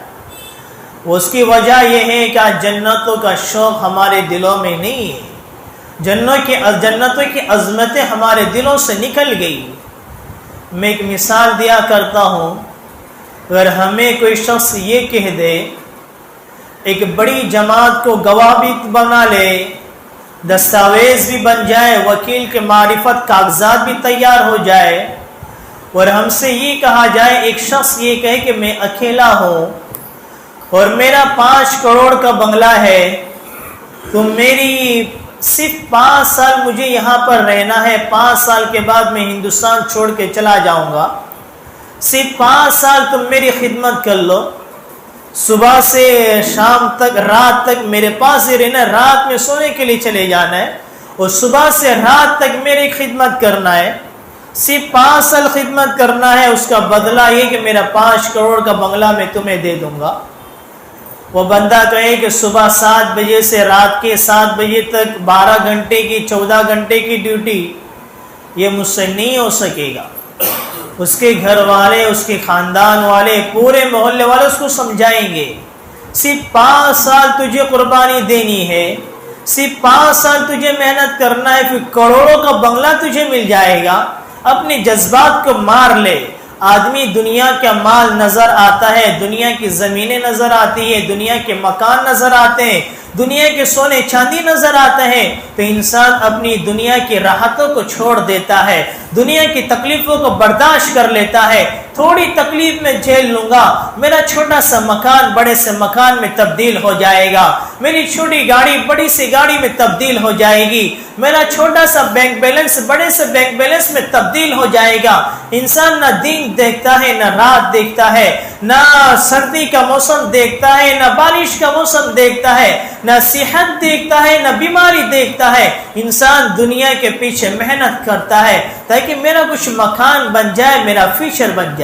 اس کی وجہ یہ ہے کہ آج جنتوں کا شوق ہمارے دلوں میں نہیں ہے، جنتوں کی عظمتیں ہمارے دلوں سے نکل گئی۔ میں ایک مثال دیا کرتا ہوں، اگر ہمیں کوئی شخص یہ کہہ دے، ایک بڑی جماعت کو گواہ بھی بنا لے، دستاویز بھی بن جائے، وکیل کے معرفت کاغذات بھی تیار ہو جائے، اور ہم سے یہ کہا جائے، ایک شخص یہ کہے کہ میں اکیلا ہوں اور میرا 5 کروڑ کا بنگلہ ہے، تو میری صرف 5 سال مجھے یہاں پر رہنا ہے، 5 سال کے بعد میں ہندوستان چھوڑ کے چلا جاؤں گا، صرف 5 سال تم میری خدمت کر لو، صبح سے شام تک، رات تک میرے پاس ہی رہنا، رات میں سونے کے لیے چلے جانا ہے اور صبح سے رات تک میری خدمت کرنا ہے، صرف 5 سال خدمت کرنا ہے، اس کا بدلہ یہ کہ میرا 5 کروڑ کا بنگلہ میں تمہیں دے دوں گا۔ وہ بندہ کہے کہ صبح 7 بجے سے رات کے 7 بجے تک 12 گھنٹے کی 14 گھنٹے کی ڈیوٹی، یہ مجھ سے نہیں ہو سکے گا۔ اس کے گھر والے، اس کے خاندان والے، پورے محلے والے اس کو سمجھائیں گے، صرف 5 سال تجھے قربانی دینی ہے، صرف 5 سال تجھے محنت کرنا ہے، پھر کروڑوں کا بنگلہ تجھے مل جائے گا۔ اپنے جذبات کو مار لے۔ آدمی دنیا کا مال نظر آتا ہے، دنیا کی زمینیں نظر آتی ہے، دنیا کے مکان نظر آتے ہیں، دنیا کے سونے چاندی نظر آتے ہیں، تو انسان اپنی دنیا کی راحتوں کو چھوڑ دیتا ہے، دنیا کی تکلیفوں کو برداشت کر لیتا ہے۔ تھوڑی تکلیف میں جھیل لوں گا، میرا چھوٹا سا مکان بڑے سے مکان میں تبدیل ہو جائے گا، میری چھوٹی گاڑی بڑی سی گاڑی میں تبدیل ہو جائے گی، میرا چھوٹا سا بینک بیلنس بڑے سے بینک بیلنس میں تبدیل ہو جائے گا۔ انسان نہ دن دیکھتا ہے، نہ رات دیکھتا ہے، نہ سردی کا موسم دیکھتا ہے، نہ بارش کا موسم دیکھتا ہے، نہ صحت دیکھتا ہے، نہ بیماری دیکھتا ہے۔ انسان دنیا کے پیچھے محنت کرتا ہے تاکہ میرا کچھ مکان بن جائے، میرا فیوچر بن جائے۔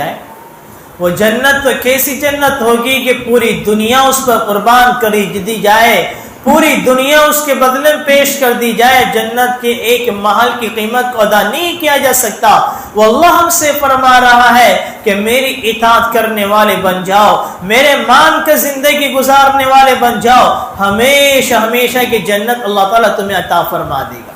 وہ جنت تو کیسی جنت ہوگی کہ پوری دنیا اس پر قربان کری دی جائے، پوری دنیا اس کے بدلے پیش کر دی جائے، جنت کے ایک محل کی قیمت کو ادا نہیں کیا جا سکتا۔ وہ اللہ ہم سے فرما رہا ہے کہ میری اطاعت کرنے والے بن جاؤ، میرے مان کر زندگی گزارنے والے بن جاؤ، ہمیشہ ہمیشہ کی جنت اللہ تعالیٰ تمہیں عطا فرما دے گا۔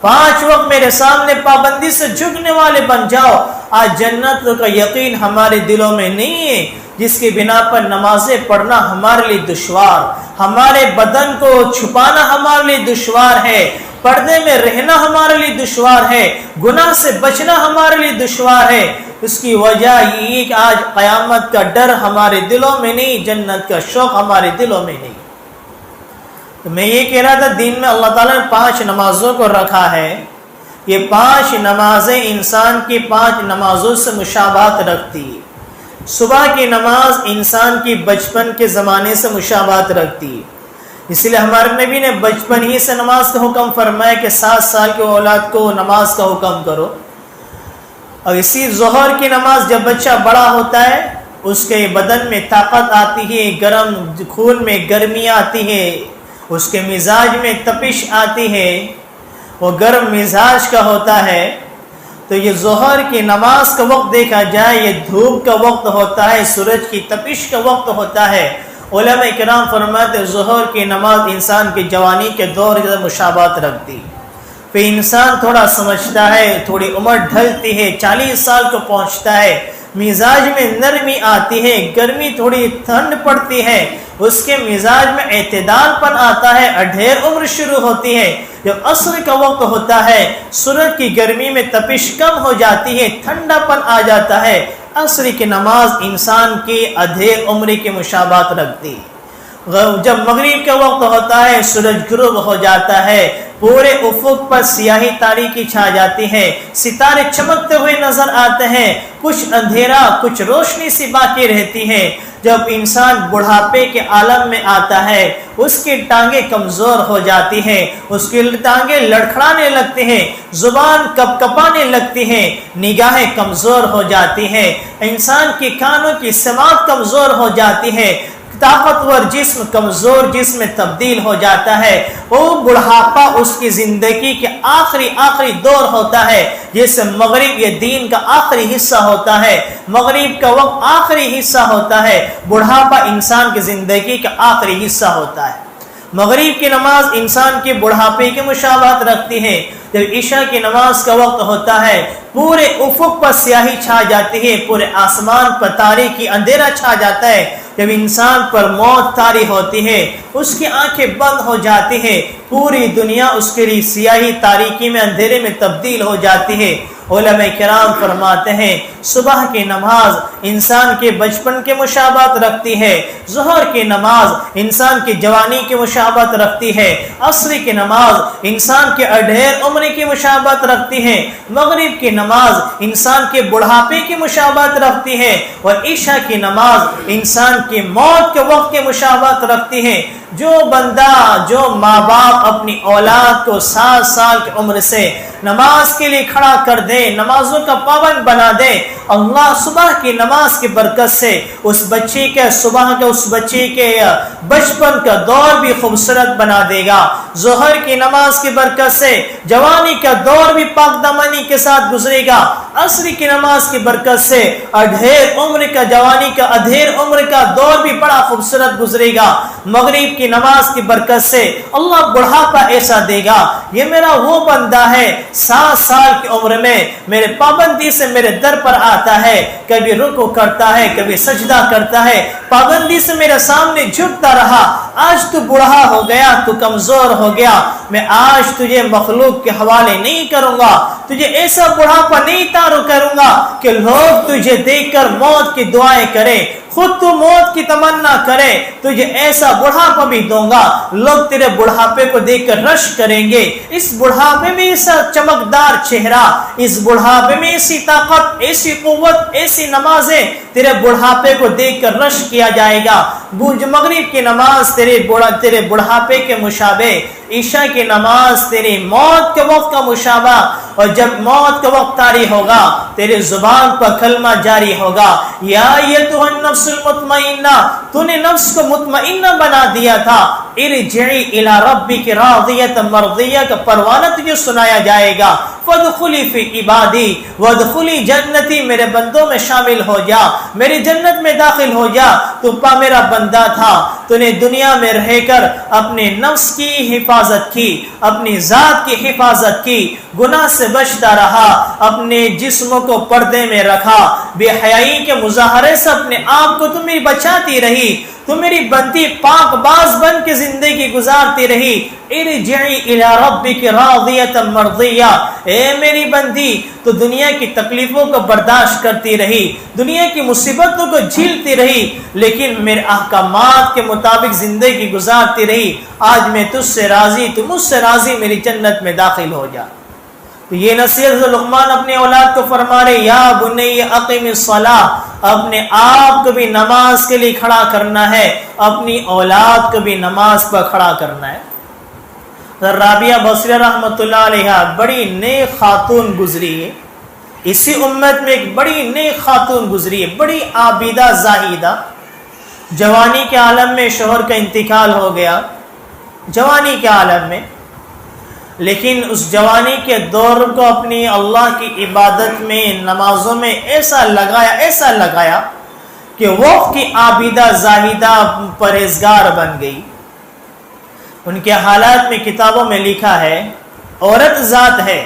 5 وقت میرے سامنے پابندی سے جھکنے والے بن جاؤ۔ آج جنت کا یقین ہمارے دلوں میں نہیں ہے، جس کی بنا پر نمازیں پڑھنا ہمارے لیے دشوار، ہمارے بدن کو چھپانا ہمارے لیے دشوار ہے، پردے میں رہنا ہمارے لیے دشوار ہے، گناہ سے بچنا ہمارے لیے دشوار ہے۔ اس کی وجہ یہ کہ آج قیامت کا ڈر ہمارے دلوں میں نہیں، جنت کا شوق ہمارے دلوں میں نہیں۔ تو میں یہ کہہ رہا تھا، دین میں اللہ تعالیٰ نے 5 نمازوں کو رکھا ہے، یہ 5 نمازیں انسان کی 5 نمازوں سے مشابہت رکھتی ہے۔ صبح کی نماز انسان کی بچپن کے زمانے سے مشابہت رکھتی ہے، اس لیے ہمارے نبی نے بچپن ہی سے نماز کا حکم فرمایا کہ 7 سال کے اولاد کو نماز کا حکم کرو۔ اور اسی ظہر کی نماز جب بچہ بڑا ہوتا ہے، اس کے بدن میں طاقت آتی ہے، گرم خون میں گرمی آتی ہے، اس کے مزاج میں تپش آتی ہے، وہ گرم مزاج کا ہوتا ہے۔ تو یہ ظہر کی نماز کا وقت دیکھا جائے، یہ دھوپ کا وقت ہوتا ہے، سورج کی تپش کا وقت ہوتا ہے۔ علماء کرام فرماتے ہیں ظہر کی نماز انسان کی جوانی کے دور کے مشابہت رکھتی، پھر انسان تھوڑا سمجھتا ہے، تھوڑی عمر ڈھلتی ہے، 40 سال کو پہنچتا ہے، مزاج میں نرمی آتی ہے، گرمی تھوڑی ٹھنڈ پڑتی ہے، اس کے مزاج میں اعتدال پن آتا ہے، اڈھیر عمر شروع ہوتی ہے۔ جب عصر کا وقت ہوتا ہے، سورج کی گرمی میں تپش کم ہو جاتی ہے، ٹھنڈا پن آ جاتا ہے۔ عصر کی نماز انسان کی ادھیر عمر کی مشابہت رکھتی۔ جب مغرب کا وقت ہوتا ہے، سورج غروب ہو جاتا ہے، پورے افق پر سیاہی تاریکی چھا جاتی ہے، ستارے چمکتے ہوئے نظر آتے ہیں، کچھ اندھیرا کچھ روشنی سی باقی رہتی ہے۔ جب انسان بڑھاپے کے عالم میں آتا ہے، اس کی ٹانگیں کمزور ہو جاتی ہیں، اس کی ٹانگیں لڑکھڑانے لگتی ہیں، زبان کپ کپانے لگتی ہیں، نگاہیں کمزور ہو جاتی ہیں، انسان کے کانوں کی سماعت کمزور ہو جاتی ہے، طاقتور جسم کمزور جسم میں تبدیل ہو جاتا ہے۔ وہ بڑھاپا اس کی زندگی کے آخری دور ہوتا ہے، جیسے مغرب یہ دین کا آخری حصہ ہوتا ہے، مغرب کا وقت آخری حصہ ہوتا ہے، بڑھاپا انسان کی زندگی کا آخری حصہ ہوتا ہے۔ مغرب کی نماز انسان کے بڑھاپے کی مشابہت رکھتی ہے۔ جب عشاء کی نماز کا وقت ہوتا ہے، پورے افق پر سیاہی چھا جاتی ہے، پورے آسمان پر تاریکی اندھیرا چھا جاتا ہے۔ جب انسان پر موت طاری ہوتی ہے، اس کی آنکھیں بند ہو جاتی ہے، پوری دنیا اس کے لیے سیاہی تاریکی میں اندھیرے میں تبدیل ہو جاتی ہے۔ علماء کرام فرماتے ہیں صبح کی نماز انسان کے بچپن کے مشابہت رکھتی ہے، ظہر کی نماز انسان کی جوانی کی مشابہت رکھتی ہے، عصر کی نماز انسان کے اڈھیر عمر کی مشابہت رکھتی ہے، مغرب کی نماز انسان کے بڑھاپے کی مشابہت رکھتی ہے، اور عشاء کی نماز انسان کی موت کے وقت کی مشابہت رکھتی ہے۔ جو بندہ، جو ماں باپ اپنی اولاد کو 7 سال کی عمر سے نماز کے لیے کھڑا کر دے، نمازوں کا پابند بنا دے، اللہ صبح کی نماز کی برکت سے اس بچے کے صبح کے اس بچے کے بچپن کا دور بھی خوبصورت بنا دے گا۔ ظہر کی نماز کی برکت سے جوانی کا دور بھی پاک دامنی کے ساتھ گزرے گا۔ عصر کی نماز کی برکت سے اڈھیر عمر کا جوانی کا ادھیر عمر کا دور بھی بڑا خوبصورت گزرے گا۔ مغرب کی نماز کی برکت سے اللہ بڑھاپا ایسا دے گا، یہ میرا وہ بندہ ہے 7 سال کی عمر میں میرے پابندی سے میرے در پر آتا ہے، کبھی رکوع کرتا ہے، کبھی سجدہ کرتا ہے، پابندی سے میرے سامنے جھکتا رہا۔ آج تو بوڑھا ہو گیا، تو کمزور ہو گیا، میں آج تجھے مخلوق کے حوالے نہیں کروں گا، تجھے ایسا بڑھاپا نہیں تارو کروں گا کہ لوگ تجھے دیکھ کر موت کی دعائیں کریں، خود تو موت کی تمنا کرے، تجھے ایسا بڑھاپا بھی دوں گا لوگ تیرے بڑھاپے کو دیکھ کر رش کریں گے۔ اس بڑھاپے میں ایسا چمکدار چہرہ، اس بڑھاپے میں ایسی طاقت، ایسی قوت، ایسی نمازیں تیرے بڑھاپے کو دیکھ کر رش کیا جائے گا۔ مغرب کی نماز تیرے بڑھاپے کے مشابہ، عشاء کی نماز تیری موت کے وقت کا مشابہ، اور جب موت کا وقت طاری ہوگا تیرے زبان پر کلمہ جاری ہوگا، یا ایتھا النفس المطمئنہ، تو نے نفس کو مطمئنہ بنا دیا تھا، ارجعی الی ربک راضیۃ مرضیہ کا پروانہ تجھے سنایا جائے گا، فادخلی فی عبادی وادخلی جنتی، میرے بندوں میں شامل ہو جا، میری جنت میں داخل ہو جا۔ تو میرا بندہ تھا، تو نے دنیا میں رہ کر اپنے نفس کی حفاظت کی، اپنی ذات کی حفاظت کی، گناہ سے بچتا رہا، اپنے جسم کو پردے میں رکھا، بے حیائی کے مظاہرے سے اپنے آپ کو تم بچاتی رہی، تو میری بندی پاک باز بن کے زندگی گزارتی رہی۔ ارجعی الی ربک راضیۃ مرضیہ، اے میری بندی تو دنیا کی تکلیفوں کو برداشت کرتی رہی، دنیا کی مصیبتوں کو جھیلتی رہی، لیکن میرے احکامات کے مطابق زندگی گزارتی رہی، آج میں تجھ سے راضی، تو مجھ سے راضی، میری جنت میں داخل ہو جا۔ تو یہ نصیحت لقمان اپنے اولاد کو فرما رہے، یا بنی اقم الصلاۃ، اپنے آپ کو بھی نماز کے لیے کھڑا کرنا ہے، اپنی اولاد کو بھی نماز پر کھڑا کرنا ہے۔ رابعہ بصریہ رحمۃ اللہ علیہ بڑی نیک خاتون گزری ہے، اسی امت میں ایک بڑی نیک خاتون گزری ہے، بڑی عابدہ زاہدہ، جوانی کے عالم میں شوہر کا انتقال ہو گیا، جوانی کے عالم میں، لیکن اس جوانی کے دور کو اپنی اللہ کی عبادت میں، نمازوں میں ایسا لگایا کہ وقت کی عابدہ زاہدہ پرہیزگار بن گئی۔ ان کے حالات میں کتابوں میں لکھا ہے، عورت ذات ہے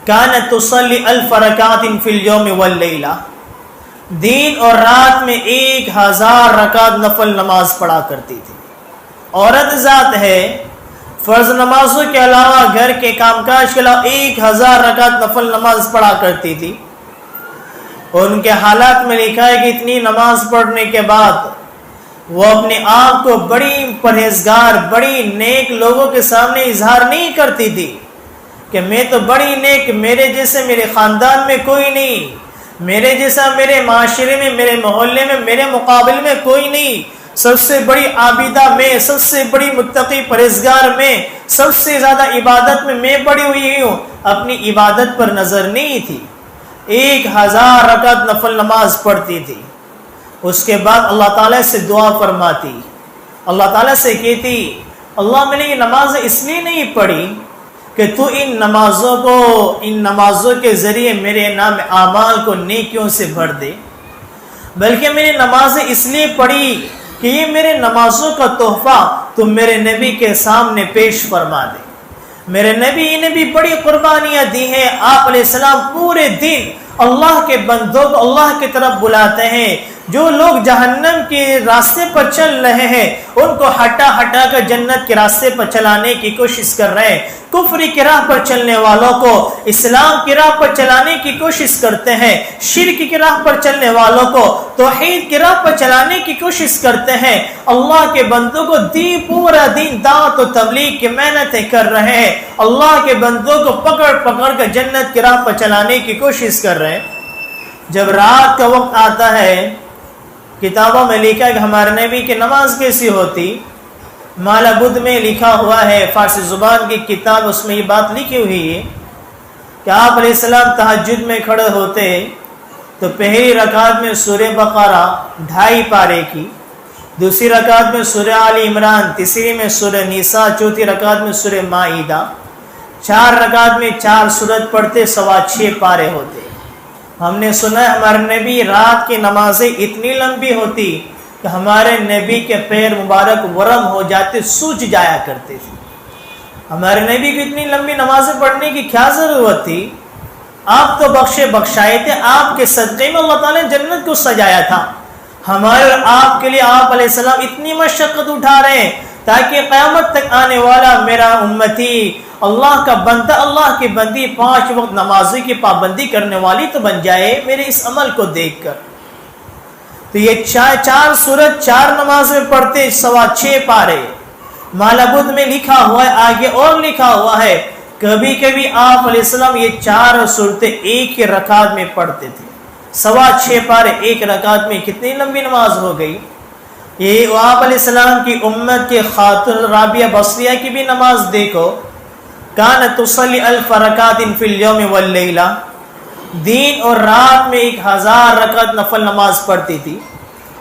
کانت تصلی 1000 رکعت فی اليوم واللیلہ، دن اور رات میں 1000 رکعت نفل نماز پڑھا کرتی تھی۔ عورت ذات ہے فرض نمازوں کے علاوہ، گھر کے کام کاج کے علاوہ 1000 رکعت نفل نماز پڑھا کرتی تھی۔ اور ان کے حالات میں لکھا ہے کہ اتنی نماز پڑھنے کے بعد وہ اپنے آپ کو بڑی پرہیزگار، بڑی نیک لوگوں کے سامنے اظہار نہیں کرتی تھی کہ میں تو بڑی نیک، میرے جیسے میرے خاندان میں کوئی نہیں، میرے جیسا میرے معاشرے میں، میرے محلے میں، میرے مقابل میں کوئی نہیں، سب سے بڑی عابدہ میں، سب سے بڑی متقی پرہیزگار میں، سب سے زیادہ عبادت میں بڑی ہوئی ہوں، اپنی عبادت پر نظر نہیں تھی۔ 1000 رکعت نفل نماز پڑھتی تھی۔ اس کے بعد اللہ تعالیٰ سے دعا فرماتی، اللہ تعالیٰ سے کہتی، اللہ میں نے یہ نماز اس لیے نہیں پڑھی کہ تو ان نمازوں کے ذریعے میرے نام اعمال کو نیکیوں سے بھر دے، بلکہ میں نے نمازیں اس لیے پڑھی کہ یہ میرے نمازوں کا تحفہ تم میرے نبی کے سامنے پیش فرما دے۔ میرے نبی نے بھی بڑی قربانیاں دی ہیں، آپ علیہ السلام پورے دن اللہ کے بندوں کو اللہ کی طرف بلاتے ہیں، جو لوگ جہنم کے راستے پر چل رہے ہیں ان کو ہٹا ہٹا کر جنت کے راستے پر چلانے کی کوشش کر رہے ہیں. کفر کی راہ پر چلنے والوں کو اسلام کی راہ پر چلانے کی کوشش کرتے ہیں. شرک کی راہ پر چلنے والوں کو توحید کی راہ پر چلانے کی کوشش کرتے ہیں. اللہ کے بندوں کو پورا دین دعوت و تبلیغ کی محنتیں کر رہے ہیں. اللہ کے بندوں کو پکڑ پکڑ کر جنت کی راہ پر چلانے کی کوشش کر رہے ہیں. جب رات کا وقت آتا ہے، کتابوں میں لکھا ہے کہ ہمارے نبی کی نماز کیسی ہوتی. مالا بدھ میں لکھا ہوا ہے، فارسی زبان کی کتاب، اس میں یہ بات لکھی ہوئی ہے کہ آپ علیہ السلام تہجد میں کھڑے ہوتے تو پہلی رکعت میں سورہ بقرہ 2.5 پارے کی، دوسری رکعت میں سورہ آل عمران، تیسری میں سورہ نساء، چوتھی رکعت میں سورہ مائدہ، 4 رکعت میں 4 سورت پڑھتے 6.25 پارے ہوتے. ہم نے سنا ہے ہمارے نبی رات کی نمازیں اتنی لمبی ہوتی کہ ہمارے نبی کے پیر مبارک ورم ہو جاتے، سوج جایا کرتے تھے. ہمارے نبی کو اتنی لمبی نمازیں پڑھنے کی کیا ضرورت تھی؟ آپ تو بخشے بخشائے تھے، آپ کے صدقے میں اللہ تعالیٰ نے جنت کو سجایا تھا. ہمارے اور آپ کے لیے آپ علیہ السلام اتنی مشقت اٹھا رہے ہیں تاکہ قیامت تک آنے والا میرا امتی، اللہ کا بندہ، اللہ کی بندی، 5 وقت نمازی کی پابندی کرنے والی تو بن جائے میرے اس عمل کو دیکھ کر. تو یہ 4 سورت 4 نماز میں پڑھتے 6.25 پارے. مالا بدھ میں لکھا ہوا ہے، آگے اور لکھا ہوا ہے کبھی کبھی آپ علیہ السلام یہ 4 سورتیں ایک ہی رکعت میں پڑھتے تھے. 6.25 پارے ایک رکعت میں کتنی لمبی نماز ہو گئی. یہ آپ علیہ السلام کی امت کے خاتون رابعہ بصریہ کی بھی نماز دیکھو، کانت تصلی 1000 رکعات فی اليوم واللیلہ، دن اور رات میں 1000 رکعت نفل نماز پڑھتی تھی.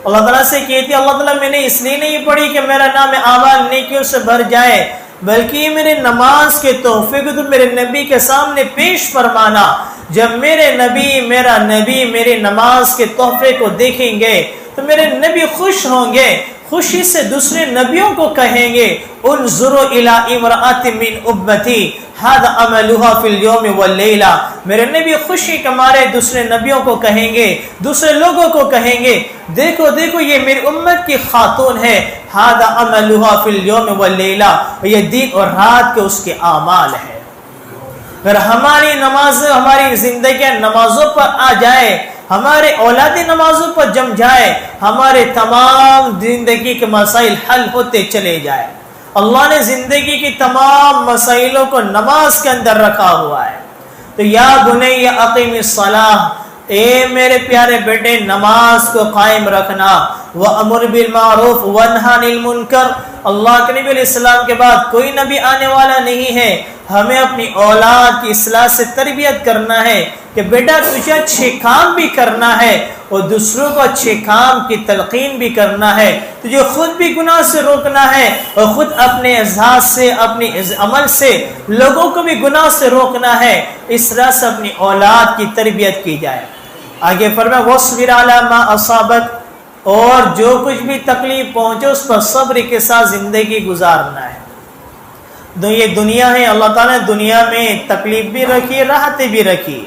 اللہ تعالیٰ سے کہتی اللہ تعالیٰ میں نے اس لیے نہیں پڑھی کہ میرا نام اعمال نیکیوں سے بھر جائے، بلکہ یہ میرے نماز کے تحفے کو تو میرے نبی کے سامنے پیش فرمانا. جب میرے نبی، میرا نبی میرے نماز کے تحفے کو دیکھیں گے تو میرے نبی خوش ہوں گے، خوشی سے دوسرے نبیوں کو کہیں گے انظروا الی امرأۃ من امتی ھذا عملها فی اليوم واللیلہ. میرے نبی خوشی کے مارے دوسرے نبیوں کو کہیں گے، دوسرے لوگوں کو کہیں گے دیکھو دیکھو یہ میری امت کی خاتون ہے، ھذا عملها فی اليوم واللیلہ، یہ دن اور رات کے اس کے اعمال ہے. اگر ہماری نماز، ہماری زندگی نمازوں پر آ جائے، ہمارے اولادی نمازوں پر جم جائے، ہمارے تمام زندگی کے مسائل حل ہوتے چلے جائے. اللہ نے زندگی کی تمام مسائلوں کو نماز کے اندر رکھا ہوا ہے. تو یا بنی اقیم الصلاۃ، اے میرے پیارے بیٹے نماز کو قائم رکھنا. وَأَمُرْ بِالْمَعْرُوفِ وَانْهَ عَنِ الْمُنْكَرِ، اللہ کے نبی علیہ السلام کے بعد کوئی نبی آنے والا نہیں ہے. ہمیں اپنی اولاد کی اصلاح سے تربیت کرنا ہے کہ بیٹا تجھے اچھے کام بھی کرنا ہے اور دوسروں کو اچھے کام کی تلقین بھی کرنا ہے. تجھے خود بھی گناہ سے روکنا ہے اور خود اپنے اعزاز سے، اپنے عمل سے لوگوں کو بھی گناہ سے روکنا ہے. اس طرح سے اپنی اولاد کی تربیت کی جائے. آگے فرمایا وَاصْبِرْ عَلَىٰ مَا أَصَابَكَ، اور جو کچھ بھی تکلیف پہنچے اس پر صبر کے ساتھ زندگی گزارنا ہے. یہ دنیا ہے، اللہ تعالیٰ نے دنیا میں تکلیف بھی رکھی، راحتیں بھی رکھی.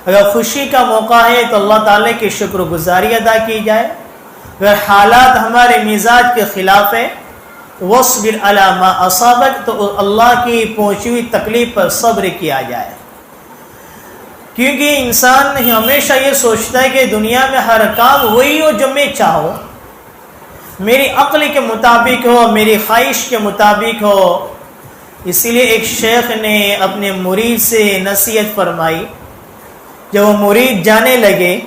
اگر خوشی کا موقع ہے تو اللہ تعالیٰ کی شکر گزاری ادا کی جائے. اگر حالات ہمارے مزاج کے خلاف ہے وَاصْبِرْ عَلَىٰ مَا أَصَابَكَ، تو اللہ کی پہنچی ہوئی تکلیف پر صبر کیا جائے. کیونکہ انسان ہمیشہ یہ سوچتا ہے کہ دنیا میں ہر کام وہی ہو جو میں چاہوں، میری عقل کے مطابق ہو، میری خواہش کے مطابق ہو. اسی لیے ایک شیخ نے اپنے مرید سے نصیحت فرمائی. جب وہ مرید جانے لگے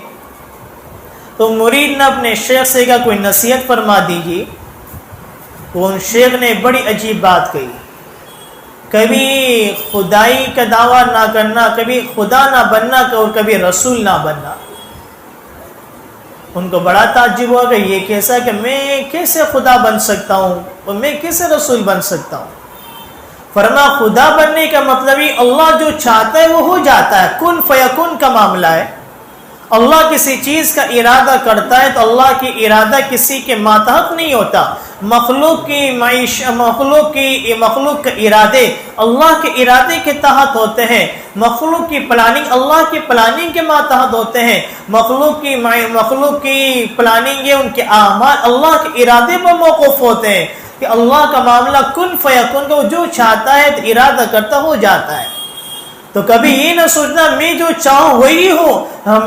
تو مرید نے اپنے شیخ سے کہا کوئی نصیحت فرما دیجیے. تو ان شیخ نے بڑی عجیب بات کہی، کبھی خدائی کا دعویٰ نہ کرنا، کبھی خدا نہ بننا اور کبھی رسول نہ بننا. ان کو بڑا تعجب ہوا کہ یہ کیسا کہ میں کیسے خدا بن سکتا ہوں اور میں کیسے رسول بن سکتا ہوں. فرما خدا بننے کا مطلب ہی اللہ جو چاہتا ہے وہ ہو جاتا ہے، کن فیکن کا معاملہ ہے. اللہ کسی چیز کا ارادہ کرتا ہے تو اللہ کی ارادہ کسی کے ماتحت نہیں ہوتا. مخلوق کے ارادے اللہ کے ارادے کے تحت ہوتے ہیں، مخلوق کی پلاننگ اللہ کی پلاننگ کے ماتحت ہوتے ہیں، مخلوق کی پلاننگ یہ ان کے اعمال اللہ کے ارادے پر موقوف ہوتے ہیں کہ اللہ کا معاملہ کن فیکن کا، وہ جو چاہتا ہے تو ارادہ کرتا ہو جاتا ہے۔ تو کبھی یہ نہ سوچنا میں جو چاہوں وہی ہو،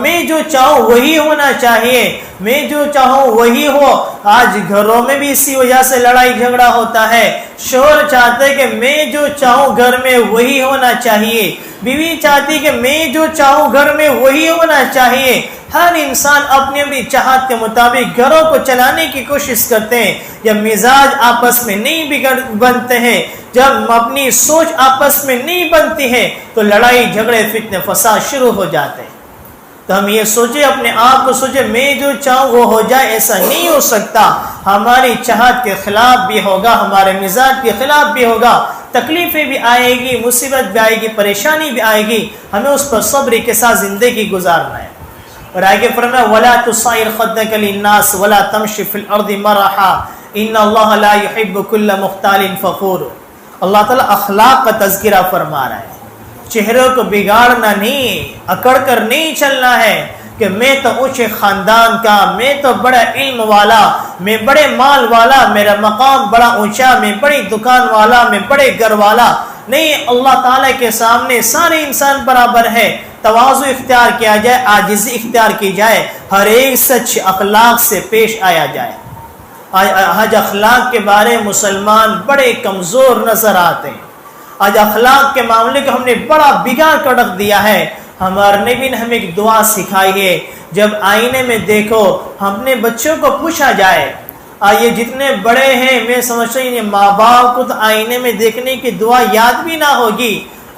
میں جو چاہوں وہی ہونا چاہیے، میں جو چاہوں وہی ہو۔ آج گھروں میں بھی اسی وجہ سے لڑائی جھگڑا ہوتا ہے، شوہر چاہتے کہ میں جو چاہوں گھر میں وہی ہونا چاہیے، بیوی چاہتی کہ میں جو چاہوں گھر میں وہی ہونا چاہیے۔ ہر انسان اپنی اپنی چاہت کے مطابق گھروں کو چلانے کی کوشش کرتے ہیں۔ جب مزاج آپس میں نہیں بنتے ہیں، جب اپنی سوچ آپس میں نہیں بنتی ہے تو لڑائی جھگڑے فتنے فساد شروع ہو جاتے ہیں۔ تو ہم یہ سوچیں، اپنے آپ کو سوچیں میں جو چاہوں وہ ہو جائے، ایسا نہیں ہو سکتا۔ ہماری چاہت کے خلاف بھی ہوگا، ہمارے مزاج کے خلاف بھی ہوگا، تکلیفیں بھی آئے گی، مصیبت بھی آئے گی، پریشانی بھی آئے گی، ہمیں اس پر صبر کے ساتھ زندگی گزارنا ہے۔ اور آگے فرمایا وَلَا تُصَعِّرْ خَدَّكَ لِلنَّاسِ وَلَا تَمْشِ فِي الْأَرْضِ مَرَحًا إِنَّ اللَّهَ لَا يُحِبُّ كُلَّ مُخْتَالٍ فَخُورٍ۔ اللہ تعالیٰ اخلاق کا تذکرہ فرما رہا ہے، چہروں کو بگاڑنا نہیں، اکڑ کر نہیں چلنا ہے کہ میں تو اونچے خاندان کا، میں تو بڑا علم والا، میں بڑے مال والا، میرا مقام بڑا اونچا، میں بڑی دکان والا، میں بڑے گھر والا۔ نہیں، اللہ تعالیٰ کے سامنے سارے انسان برابر ہے۔ تواضع اختیار کیا جائے، عاجزی اختیار کی جائے، ہر ایک سچ اخلاق سے پیش آیا جائے۔ آج اخلاق کے بارے مسلمان بڑے کمزور نظر آتے ہیں۔ آج اخلاق کے معاملے کو ہم نے بڑا بگاڑ کر رکھ دیا ہے۔ ہمارے نبی نے ہمیں ایک دعا سکھائی ہے، جب آئینے میں دیکھو، ہم نے بچوں کو پوچھا جائے، یہ جتنے بڑے ہیں میں سمجھتا ہوں ماں باپ کو تو آئینے میں دیکھنے کی دعا یاد بھی نہ ہوگی۔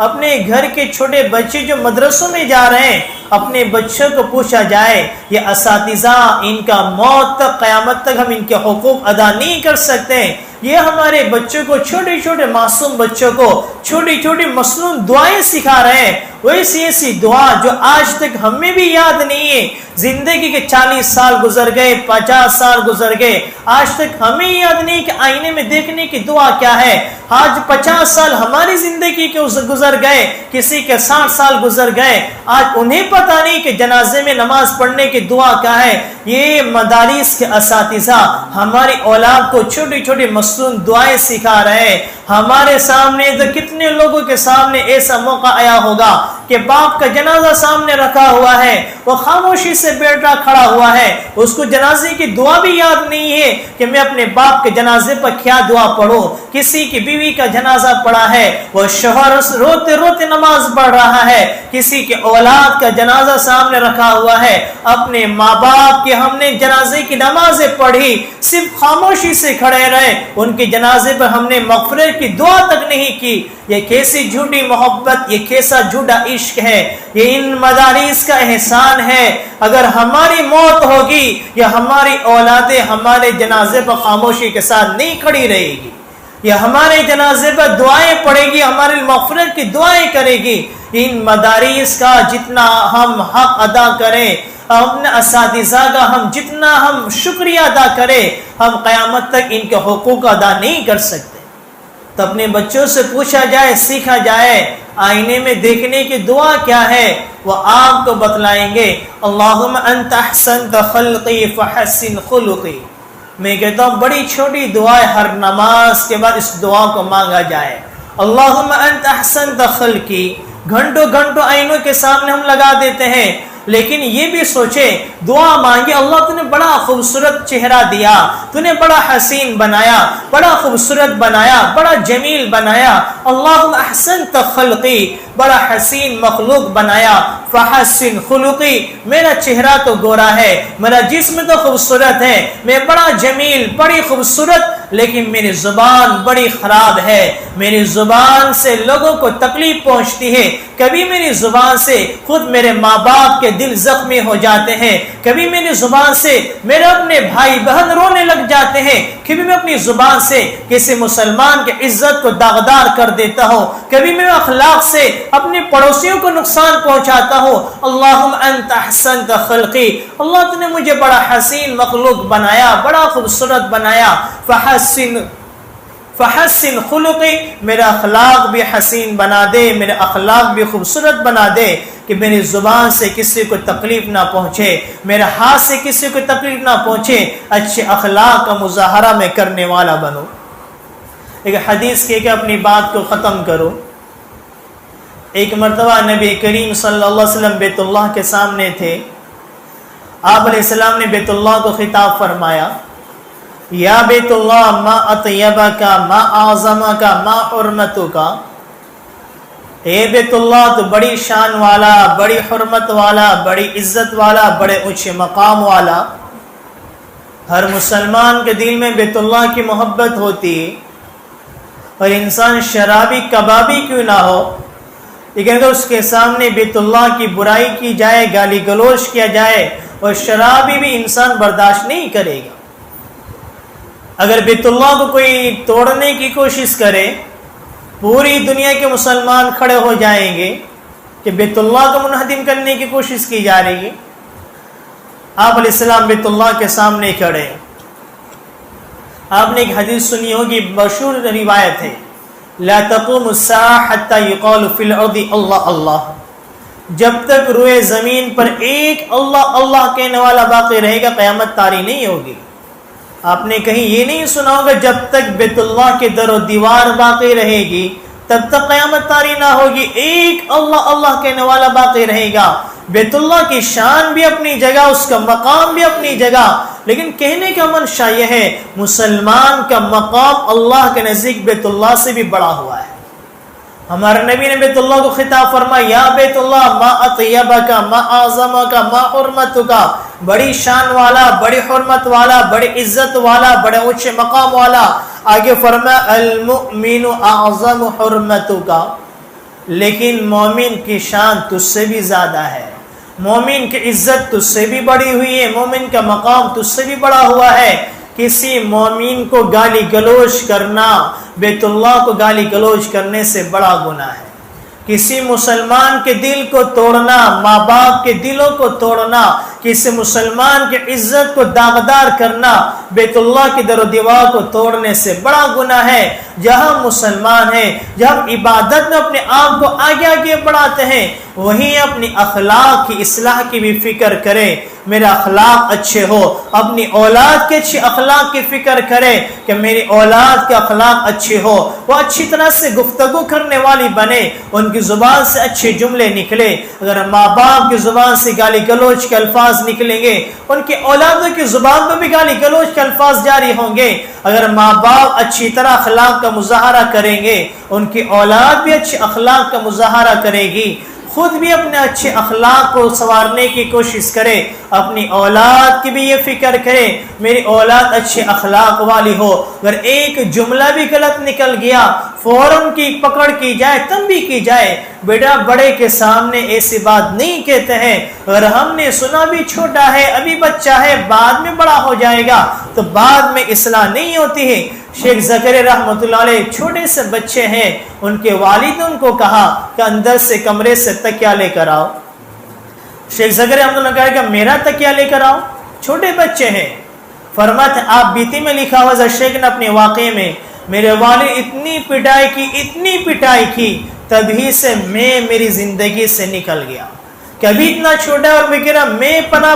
اپنے گھر کے چھوٹے بچے جو مدرسوں میں جا رہے ہیں، اپنے بچوں کو پوچھا جائے، یہ اساتذہ ان کا موت تک، قیامت تک ہم ان کے حقوق ادا نہیں کر سکتے۔ یہ ہمارے بچوں کو، چھوٹے چھوٹے معصوم بچوں کو چھوٹی چھوٹی مصنون دعائیں سکھا رہے ہیں، ویسی ایسی دعا جو آج تک ہمیں بھی یاد نہیں ہے۔ زندگی کے 40 سال گزر گئے، 50 سال گزر گئے، آج تک ہمیں یاد نہیں کہ آئینے میں دیکھنے کی دعا کیا ہے۔ آج 50 سال ہماری زندگی کے گزر گئے، کسی کے 60 سال گزر گئے، آج انہیں پتہ نہیں کہ جنازے میں نماز پڑھنے کی دعا کیا ہے۔ یہ مدارس کے اساتذہ ہماری اولاد کو چھوٹی چھوٹی مصنون دعائیں سکھا رہے ہیں۔ ہمارے سامنے تو کتنے لوگوں کے سامنے ایسا موقع آیا ہوگا کہ باپ کا جنازہ سامنے رکھا ہوا ہے، وہ خاموشی سے بیٹا کھڑا ہوا ہے، اس کو جنازے کی دعا بھی یاد نہیں ہے کہ میں اپنے باپ کے جنازے پر کیا دعا پڑھوں۔ کسی کی بیوی کا جنازہ پڑا ہے، وہ شوہر روتے روتے نماز پڑھ رہا ہے، کسی کے اولاد کا جنازہ سامنے رکھا ہوا ہے، اپنے ماں باپ کے ہم نے جنازے کی نمازیں پڑھی، صرف خاموشی سے کھڑے رہے، ان کے جنازے پر ہم نے مغفرت کی دعا تک نہیں کی۔ یہ کیسی جھوٹی محبت، یہ کیسا جھوٹا عشق ہے، یہ ان مدارس کا احسان ہے۔ اگر ہماری موت ہوگی یا ہماری اولادیں ہمارے جنازے پر خاموشی کے ساتھ نہیں کھڑی رہے گی، یا ہمارے جنازے پر دعائیں پڑے گی، ہماری مغفرت کی دعائیں کرے گی، ان مدارس کا جتنا ہم حق ادا کریں، اپنے اساتذہ کا ہم جتنا ہم شکریہ ادا کریں، ہم قیامت تک ان کے حقوق ادا نہیں کر سکتے۔ تو اپنے بچوں سے پوچھا جائے، سیکھا جائے، آئینے میں دیکھنے کی دعا کیا ہے، وہ آپ کو بتلائیں گے۔ اللہم انت احسنت خلقی فحسن خلقی۔ میں کہتا ہوں بڑی چھوٹی دعا ہے، ہر نماز کے بعد اس دعا کو مانگا جائے۔ اللہم انت احسنت خلقی، گھنٹوں گھنٹوں آئینوں کے سامنے ہم لگا دیتے ہیں، لیکن یہ بھی سوچے، دعا مانگے، اللہ تو نے بڑا خوبصورت چہرہ دیا، تو نے بڑا حسین بنایا، بڑا خوبصورت بنایا، بڑا جمیل بنایا، اللہم احسنت خلقی، بڑا حسین مخلوق بنایا، فحسن خلقی، میرا چہرہ تو گورا ہے، میرا جسم تو خوبصورت ہے، میں بڑا جمیل، بڑی خوبصورت، لیکن میری زبان بڑی خراب ہے، میری زبان سے لوگوں کو تکلیف پہنچتی ہے، کبھی میری زبان سے خود میرے ماں باپ کے دل زخمی ہو جاتے ہیں، کبھی میری زبان سے میرے اپنے بھائی بہن رونے لگ جاتے ہیں، کبھی میں اپنی زبان سے کسی مسلمان کی عزت کو داغدار کر دیتا ہوں، کبھی میں اخلاق سے اپنے پڑوسیوں کو نقصان پہنچاتا ہوں۔ اللہم انت احسنت خلقی، اللہ تو نے مجھے بڑا حسین مخلوق بنایا، بڑا خوبصورت بنایا، فحسن فحسن خلقی، میرا اخلاق بھی حسین بنا دے، میرے اخلاق بھی خوبصورت بنا دے کہ میری زبان سے کسی کو تکلیف نہ پہنچے، میرے ہاتھ سے کسی کو تکلیف نہ پہنچے، اچھے اخلاق کا مظاہرہ میں کرنے والا بنو۔ ایک حدیث کے کہ اپنی بات کو ختم کرو۔ ایک مرتبہ نبی کریم صلی اللہ علیہ وسلم بیت اللہ کے سامنے تھے، آپ علیہ السلام نے بیت اللہ کو خطاب فرمایا، یا بیت اللہ ما اطیبک ما اعظمک ما حرمتک، اے بیت اللہ تو بڑی شان والا، بڑی حرمت والا، بڑی عزت والا، بڑے اونچے مقام والا۔ ہر مسلمان کے دل میں بیت اللہ کی محبت ہوتی ہے، اور انسان شرابی کبابی کیوں نہ ہو، لیکن اگر اس کے سامنے بیت اللہ کی برائی کی جائے، گالی گلوچ کیا جائے، اور شرابی بھی انسان برداشت نہیں کرے گا۔ اگر بیت اللہ کو کوئی توڑنے کی کوشش کرے، پوری دنیا کے مسلمان کھڑے ہو جائیں گے کہ بیت اللہ کو منہدم کرنے کی کوشش کی جا رہی ہے۔ آپ علیہ السلام بیت اللہ کے سامنے کھڑے۔ آپ نے ایک حدیث سنی ہوگی، مشہور روایت ہے، لا تقوم الساعة حتى يقال في الارض اللہ اللہ، جب تک روئے زمین پر ایک اللہ اللہ کہنے والا باقی رہے گا، قیامت طاری نہیں ہوگی۔ آپ نے کہیں یہ نہیں سنا ہوگا جب تک بیت اللہ کے در و دیوار باقی رہے گی تب تک قیامت طاری نہ ہوگی، ایک اللہ اللہ کہنے والا باقی رہے گا۔ بیت اللہ کی شان بھی اپنی جگہ، اس کا مقام بھی اپنی جگہ، لیکن کہنے کا منشا یہ ہے مسلمان کا مقام اللہ کے نزدیک بیت اللہ سے بھی بڑا ہوا ہے۔ ہمارے نبی نے بیت اللہ کو خطاب فرمایا، یا بیت اللہ ما اطیبک ما اعظمک ما حرمتک، بڑی شان والا، بڑی حرمت والا، بڑی عزت والا، بڑے اونچے مقام والا۔ آگے فرمایا المؤمن اعظم حرمتک، لیکن مومن کی شان تجھ سے بھی زیادہ ہے، مومن کی عزت تجھ سے بھی بڑی ہوئی ہے، مومن کا مقام تجھ سے بھی بڑا ہوا ہے۔ کسی مومن کو گالی گلوچ کرنا بیت اللہ کو گالی گلوچ کرنے سے بڑا گناہ ہے۔ کسی مسلمان کے دل کو توڑنا، ماں باپ کے دلوں کو توڑنا، کسی مسلمان کی عزت کو داغدار کرنا بیت اللہ کی در و دیوار کو توڑنے سے بڑا گناہ ہے۔ جہاں مسلمان ہیں، جہاں عبادت میں اپنے آپ کو آگے آگے بڑھاتے ہیں، وہیں اپنی اخلاق کی اصلاح کی بھی فکر کریں، میرا اخلاق اچھے ہو۔ اپنی اولاد کے اچھے اخلاق کی فکر کرے کہ میری اولاد کے اخلاق اچھے ہو، وہ اچھی طرح سے گفتگو کرنے والی بنے، ان کی زبان سے اچھے جملے نکلے۔ اگر ماں باپ کی زبان سے گالی گلوچ کے الفاظ نکلیں گے، ان کی اولادوں کی زبان پر بھی گالی گلوچ کے الفاظ جاری ہوں گے۔ اگر ماں باپ اچھی طرح اخلاق کا مظاہرہ کریں گے، ان کی اولاد بھی اچھے اخلاق کا مظاہرہ کرے گی۔ خود بھی اپنے اچھے اخلاق کو سنوارنے کی کوشش کرے، اپنی اولاد کی بھی یہ فکر کرے میری اولاد اچھے اخلاق والی ہو۔ اگر ایک جملہ بھی غلط نکل گیا فوراً کی پکڑ کی جائے، تنبیہ کی جائے، بیٹا بڑے کے سامنے ایسی بات نہیں کہتے ہیں، اگر ہم نے سنا بھی چھوٹا ہے، ابھی بچہ ہے، بعد میں بڑا ہو جائے گا تو بعد میں اصلاح نہیں ہوتی ہے۔ شیخ زکریا رحمۃ اللہ علیہ چھوٹے سے بچے ہیں، ان کے والد نے ان کو کہا کہ اندر سے کمرے سے تکیہ لے کر آؤ۔ شیخ زکریا رحمۃ اللہ نے کہا کہ میرا تکیہ لے کر آؤ، چھوٹے بچے ہیں۔ فرماتے آپ بیتی میں لکھا ہوا شیخ نے اپنے واقعے میں، میرے والد اتنی پٹائی کی تبھی سے میں میری زندگی سے نکل گیا، کبھی اتنا چھوٹا اور میں کہہ رہا میں پناہ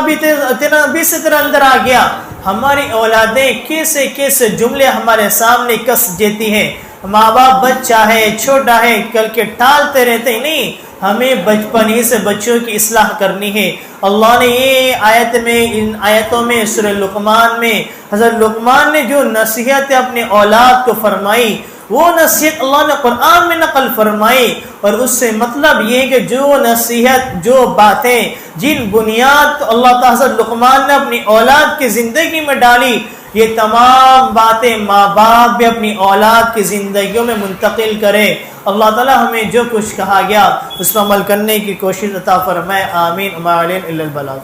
بھی سے تیرا اندر آ گیا۔ ہماری اولادیں کیسے کیسے جملے ہمارے سامنے کس دیتی ہیں، ماں باپ بچہ ہے چھوٹا ہے کل کے ٹالتے رہتے ہیں، نہیں، ہمیں بچپن ہی سے بچوں کی اصلاح کرنی ہے۔ اللہ نے یہ آیت میں، ان آیتوں میں سورہ لقمان میں حضرت لقمان نے جو نصیحت اپنے اولاد کو فرمائی، وہ نصیحت اللہ نے قرآن میں نقل فرمائی، اور اس سے مطلب یہ کہ جو نصیحت، جو باتیں، جن بنیاد اللہ تعالیٰ حضرت لقمان نے اپنی اولاد کی زندگی میں ڈالی، یہ تمام باتیں ماں باپ بھی اپنی اولاد کی زندگیوں میں منتقل کرے۔ اللہ تعالیٰ ہمیں جو کچھ کہا گیا اس پر عمل کرنے کی کوشش عطا فرمائے، آمین۔ وما علینا الا البلاغ۔